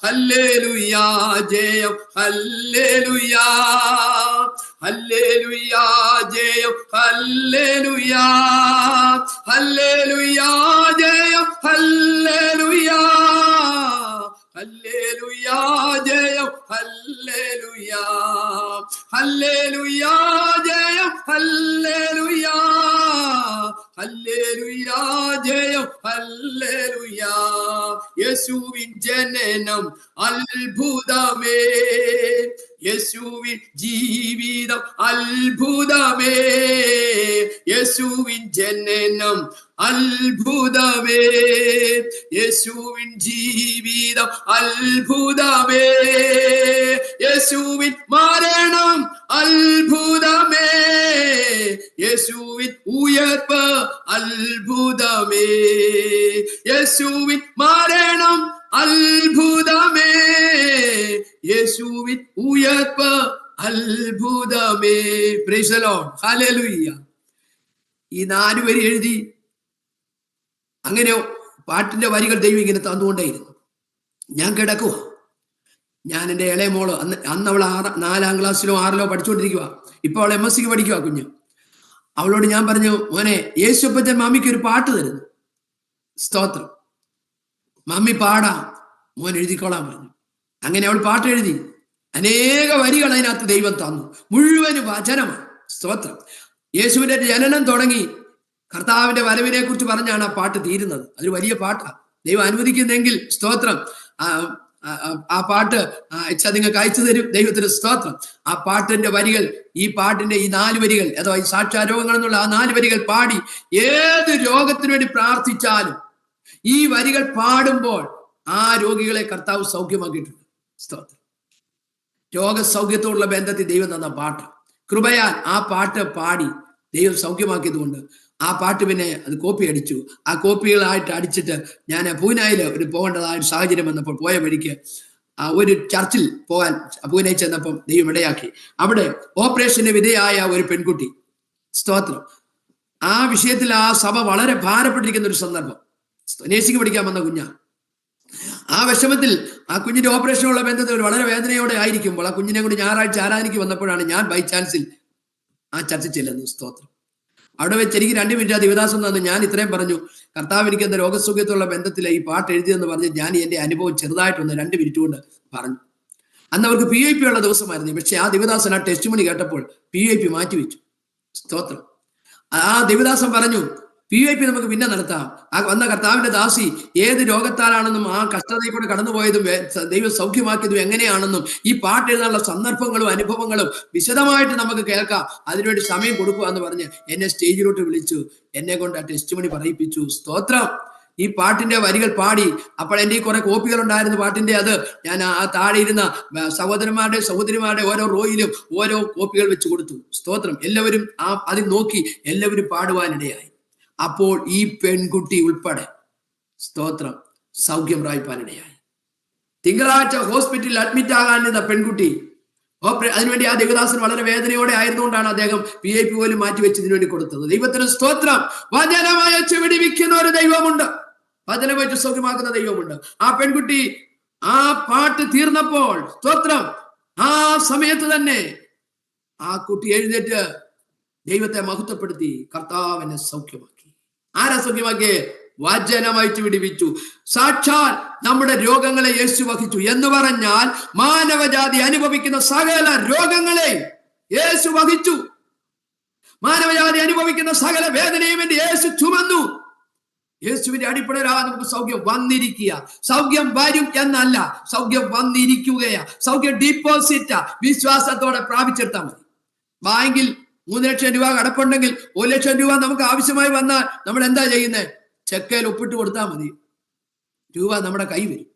ഹല്ലേലൂയാ ജയം, ഹല്ലേലൂയാ ഹല്ലേലൂയാ ജയം, ഹല്ലേലൂയാ ഹല്ലേലൂയാ ജയം, ഹല്ലേലൂയാ ഹല്ലേലൂയാ ജയം, ഹല്ലേലൂയാ ഹല്ലേലൂയാ ജയം, ഹല്ലേലൂയാ ഹല്ലേലൂയാ ജയം, ഹല്ലേലൂയാ. യേശുവിൻ ജനനം അത്ഭുതമേ, യേശുവിൻ ജീവിതം അത്ഭുതമേ, യേശുവിൻ ജനനം അത്ഭുതമേ, യേശുവിൻ ജീവിതം അത്ഭുതമേ, യേശുവിൻ മരണം അത്ഭുതമേ, യേശുവിൻ ഉയർപ്പ് അത്ഭുതമേ, യേശുവിൻ മരണം അത്ഭുതമേ, യേശുവിൻ ഉയർപ്പ് അത്ഭുതമേ. Praise the lord, hallelujah. ഈ 4 വരി എഴുതി അങ്ങനെ പാട്ടിന്റെ വരികൾ ദൈവം ഇങ്ങനെ തന്നുകൊണ്ടേയിരുന്നു. ഞാൻ കിടക്കുക. ഞാൻ എൻ്റെ ഇളയ മോള് അന്ന് അവൾ 4ാം ക്ലാസ്സിലോ 6ലോ പഠിച്ചുകൊണ്ടിരിക്കുക. ഇപ്പൊ അവൾ MSc പഠിക്കുക കുഞ്ഞ്. അവളോട് ഞാൻ പറഞ്ഞു, മോനെ യേശുപ്പച്ചൻ മമ്മിക്ക് ഒരു പാട്ട് തരുന്നു. സ്തോത്രം. മമ്മി പാടാം, മോൻ എഴുതിക്കോളാൻ പറഞ്ഞു. അങ്ങനെ അവൾ പാട്ട് എഴുതി. അനേക വരികൾ അതിനകത്ത് ദൈവം തന്നു. മുഴുവനും വചനമാണ്. സ്തോത്രം. യേശുവിന്റെ ജനനം തുടങ്ങി കർത്താവിന്റെ വരവിനെ കുറിച്ച് പറഞ്ഞാണ് ആ പാട്ട് തീരുന്നത്. അതൊരു വലിയ പാട്ടാണ്. ദൈവം അനുവദിക്കുന്നെങ്കിൽ സ്തോത്രം ആ പാട്ട് നിങ്ങൾക്ക് അയച്ചു തരും. ദൈവത്തിന് സ്തോത്രം. ആ പാട്ടിന്റെ വരികൾ, ഈ പാട്ടിന്റെ ഈ 4 വരികൾ, അഥവാ ഈ സാക്ഷാരോഗങ്ങൾ എന്നുള്ള ആ 4 വരികൾ പാടി ഏത് രോഗത്തിനു വേണ്ടി പ്രാർത്ഥിച്ചാലും ഈ വരികൾ പാടുമ്പോൾ ആ രോഗികളെ കർത്താവ് സൗഖ്യമാക്കിയിട്ടുണ്ട്. സ്തോത്രം. രോഗസൗഖ്യത്തോടുള്ള ബന്ധത്തിൽ ദൈവം തന്ന പാട്ട്. കൃപയാൽ ആ പാട്ട് പാടി ദൈവം സൗഖ്യമാക്കിയത് കൊണ്ട് ആ പാട്ട് പിന്നെ അത് കോപ്പി അടിച്ചു. ആ കോപ്പികളായിട്ട് അടിച്ചിട്ട് ഞാൻ പൂനായിൽ ഒരു പോകേണ്ടതായ ഒരു സാഹചര്യം വന്നപ്പോൾ പോയ വഴിക്ക് ഒരു ചർച്ചിൽ പോകാൻ പൂനെ ചെന്നപ്പം ദൈവം ഇടയാക്കി. അവിടെ ഓപ്പറേഷന് വിധേയായ ഒരു പെൺകുട്ടി, സ്തോത്രം, ആ വിഷയത്തിൽ ആ സഭ വളരെ ഭാരപ്പെട്ടിരിക്കുന്ന ഒരു സന്ദർഭം. നേഴ്സിംഗ് പഠിക്കാൻ വന്ന കുഞ്ഞാ. ആ വിഷമത്തിൽ ആ കുഞ്ഞിന്റെ ഓപ്പറേഷനുള്ള ബന്ധത്തിൽ വളരെ വേദനയോടെ ആയിരിക്കുമ്പോൾ ആ കുഞ്ഞിനെ കൊണ്ട് ഞായറാഴ്ച ആരാധനയ്ക്ക് വന്നപ്പോഴാണ് ഞാൻ ബൈ ചാൻസിൽ ആ ചർച്ചിൽ ചെല്ലുന്നത്. സ്തോത്രം. അവിടെ വെച്ച് എനിക്ക് 2 മിനിറ്റ് ആ ദിവദാസം തന്നു. ഞാൻ ഇത്രയും പറഞ്ഞു, കർത്താവ് എനിക്ക് എന്ന രോഗസുഖ്യത്തുള്ള ബന്ധത്തിൽ ഈ പാട്ട് എഴുതിയെന്ന് പറഞ്ഞ് ഞാൻ എൻ്റെ അനുഭവം ചെറുതായിട്ടൊന്ന് 2 മിനിറ്റ് കൊണ്ട് പറഞ്ഞു. അന്ന് അവർക്ക് PIP ഉള്ള ദിവസമായിരുന്നു. പക്ഷെ ആ ദിവദാസൻ ആ ടെസ്റ്റ് മണി കേട്ടപ്പോൾ PIP മാറ്റിവെച്ചു. സ്തോത്രം. ആ ദിവദാസൻ പറഞ്ഞു, PIP നമുക്ക് പിന്നെ നടത്താം. ആ വന്ന കർത്താവിന്റെ ദാസി ഏത് രോഗത്താലാണെന്നും ആ കഷ്ടതയിൽ കൂടെ കടന്നുപോയതും ദൈവം സൗഖ്യമാക്കിയതും എങ്ങനെയാണെന്നും ഈ പാട്ട് എഴുതാനുള്ള സന്ദർഭങ്ങളും അനുഭവങ്ങളും വിശദമായിട്ട് നമുക്ക് കേൾക്കാം. അതിനുവേണ്ടി സമയം കൊടുക്കുക എന്ന് പറഞ്ഞ് എന്നെ സ്റ്റേജിലോട്ട് വിളിച്ചു. എന്നെ കൊണ്ട് ആ ടെസ്റ്റ് മണി പറയിപ്പിച്ചു. സ്തോത്രം. ഈ പാട്ടിന്റെ വരികൾ പാടി. അപ്പോൾ എൻ്റെ കുറെ കോപ്പികൾ ഉണ്ടായിരുന്നു പാട്ടിന്റെ. അത് ഞാൻ ആ താഴെ ഇരുന്ന സഹോദരന്മാരുടെ സഹോദരിമാരുടെ ഓരോ റോയിലും ഓരോ കോപ്പികൾ വെച്ച് കൊടുത്തു. സ്തോത്രം. എല്ലാവരും അതിൽ നോക്കി എല്ലാവരും പാടുവാനിടയായി. അപ്പോൾ ഈ പെൺകുട്ടി ഉൾപ്പെടെ സ്തോത്രം സൗഖ്യം പ്രാപിപ്പാനിടയായി. തിങ്കളാഴ്ച ഹോസ്പിറ്റലിൽ അഡ്മിറ്റ് ആകാനിരുന്ന പെൺകുട്ടി അതിനുവേണ്ടി ആ ദേവദാസൻ വളരെ വേദനയോടെ ആയിരുന്നുകൊണ്ടാണ് അദ്ദേഹം PIP പോലും മാറ്റിവെച്ചതിനു വേണ്ടി കൊടുത്തത്. ദൈവത്തിന് സ്തോത്രം. വചനമയച്ച് വിടുവിക്കുന്ന ഒരു ദൈവമുണ്ട്. വചനം വെച്ച് സൗഖ്യമാക്കുന്ന ദൈവമുണ്ട്. ആ പെൺകുട്ടി ആ പാട്ട് തീർന്നപ്പോൾ, സ്തോത്രം, ആ സമയത്ത് തന്നെ ആ കുട്ടി എഴുന്നേറ്റ് ദൈവത്തെ മഹത്വപ്പെടുത്തി. കർത്താവിനെ സൗഖ്യമാക്കി. ആരാ സൗഖ്യമാക്കിയേ? വചനമായിട്ട് വിടിവിച്ചു. സാക്ഷാൽ നമ്മുടെ രോഗങ്ങളെ യേശു വഹിച്ചു എന്ന് പറഞ്ഞാൽ മാനവജാതി അനുഭവിക്കുന്ന സകല രോഗങ്ങളെ യേശു വഹിച്ചു. മാനവജാതി അനുഭവിക്കുന്ന സകല വേദനയും വേണ്ടി യേശു ചുമന്നു. യേശുവിന്റെ അടിപ്പടരാ നമുക്ക് സൗഖ്യം വന്നിരിക്കുക. സൗഖ്യം വരും എന്നല്ല, സൗഖ്യം വന്നിരിക്കുകയാ. സൗഖ്യം ഡിപ്പോസിറ്റാ. വിശ്വാസത്തോടെ പ്രാപിച്ചെടുത്താൽ മതി. ബാങ്കിൽ 3 ലക്ഷം രൂപ കടപ്പുണ്ടെങ്കിൽ 1 ലക്ഷം രൂപ നമുക്ക് ആവശ്യമായി വന്നാൽ നമ്മൾ എന്താ ചെയ്യുന്നത്? ചെക്കയിൽ ഒപ്പിട്ട് കൊടുത്താൽ മതി, രൂപ നമ്മുടെ കൈ വരും.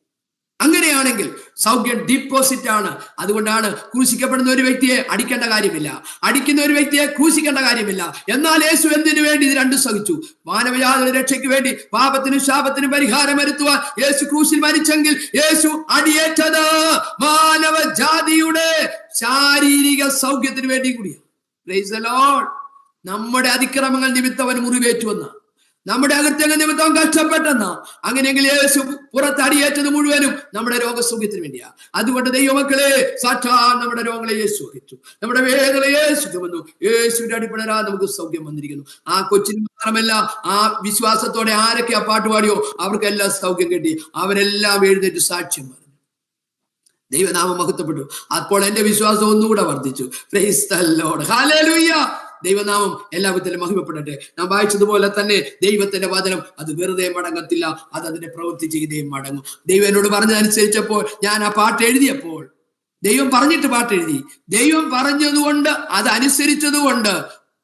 അങ്ങനെയാണെങ്കിൽ സൗഖ്യം ഡിപ്പോസിറ്റ് ആണ്. അതുകൊണ്ടാണ് ക്രൂശിക്കപ്പെടുന്ന ഒരു വ്യക്തിയെ അടിക്കേണ്ട കാര്യമില്ല, അടിക്കുന്ന ഒരു വ്യക്തിയെ ക്രൂശിക്കേണ്ട കാര്യമില്ല. എന്നാൽ യേശു എന്തിനു വേണ്ടി ഇത് രണ്ടും സഹിച്ചു? മാനവജാതിയുടെ രക്ഷയ്ക്ക് വേണ്ടി, പാപത്തിനും ശാപത്തിനും പരിഹാരം വരുത്തുവാൻ യേശു ക്രൂശിൽ മരിച്ചെങ്കിൽ യേശു അടിയേറ്റത് മാനവജാതിയുടെ ശാരീരിക സൗഖ്യത്തിന് വേണ്ടി കൂടിയാണ്. Price the Lord. നമ്മുടെ അതിക്രമങ്ങൾ നിമിത്തം അവൻ മുറിവേറ്റുവെന്ന, നമ്മുടെ അകൃത്യങ്ങൾ നിമിത്തം കഷ്ടപ്പെട്ടെന്ന. അങ്ങനെയെങ്കിൽ യേശു പുറത്ത് അടിയേറ്റത് മുഴുവനും നമ്മുടെ രോഗസൗഖ്യത്തിന് വേണ്ടിയാ. അതുകൊണ്ട് ദൈവമക്കളെ, സാക്ഷാൽ നമ്മുടെ രോഗങ്ങളെ യേശു വഹിച്ചു, നമ്മുടെ വേദനകളെ യേശു വന്നു. യേശുവിന്റെ അടിപ്പടരാ നമുക്ക് സൗഖ്യം വന്നിരിക്കുന്നു. ആ കൊച്ചിന് മാത്രമല്ല, ആ വിശ്വാസത്തോടെ ആരൊക്കെ ആ പാട്ട് പാടിയോ അവർക്കെല്ലാം സൗഖ്യം കിട്ടി. അവരെല്ലാം എഴുന്നേറ്റ് സാക്ഷ്യം പറഞ്ഞു. ദൈവനാമം മഹത്വപ്പെട്ടു. അപ്പോൾ എന്റെ വിശ്വാസം ഒന്നുകൂടെ വർദ്ധിച്ചു. Price the lord. ഹല്ലേലൂയ. ദൈവനാമം എല്ലാ വിധത്തിലും മഹിമപ്പെടട്ടെ. നാം വായിച്ചതുപോലെ തന്നെ ദൈവത്തിന്റെ വചനം അത് വെറുതെ മടങ്ങത്തില്ല, അത് അതിന്റെ പ്രവൃത്തി ചെയ്തേ മടങ്ങും. ദൈവം എന്നോട് പറഞ്ഞതനുസരിച്ചപ്പോൾ, ഞാൻ ആ പാട്ട് എഴുതിയപ്പോൾ, ദൈവം പറഞ്ഞിട്ട് പാട്ട് എഴുതി. ദൈവം പറഞ്ഞതുകൊണ്ട്, അത് അനുസരിച്ചതുകൊണ്ട്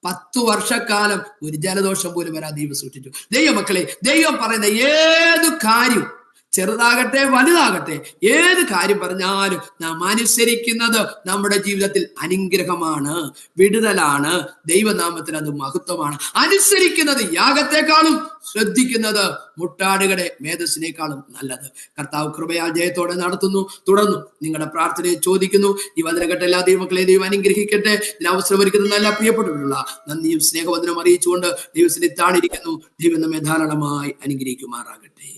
10 വർഷക്കാലം ഒരു ജലദോഷം പോലും വരാൻ ദൈവം സൂക്ഷിച്ചു. ദൈവമക്കളെ, ദൈവം പറയുന്ന ഏത് കാര്യം, ചെറുതാകട്ടെ വലുതാകട്ടെ, ഏത് കാര്യം പറഞ്ഞാലും നാം അനുസരിക്കുന്നത് നമ്മുടെ ജീവിതത്തിൽ അനുഗ്രഹമാണ്, വിടുതലാണ്. ദൈവനാമത്തിന് അത് മഹത്വമാണ്. അനുസരിക്കുന്നത് യാഗത്തെക്കാളും, ശ്രദ്ധിക്കുന്നത് മുട്ടാടുകളുടെ മേധസ്സിനേക്കാളും നല്ലത്. കർത്താവ് കൃപയാൽ ജയത്തോടെ നടത്തുന്നു. തുടർന്നു നിങ്ങളുടെ പ്രാർത്ഥനയെ ചോദിക്കുന്നു. ഈ വചനഘട്ട എല്ലാ ദൈവമക്കളെ ദൈവം അനുഗ്രഹിക്കട്ടെ. ഇതിന് അവസരമൊരുക്കുന്ന നല്ല പ്രിയപ്പെട്ടുള്ള നന്ദിയും സ്നേഹവന്ദനം അറിയിച്ചുകൊണ്ട് ദൈവത്തിന് താണിരിക്കുന്നു. ദൈവം നമ്മെ ധാരാളമായി അനുഗ്രഹിക്കുമാറാകട്ടെ.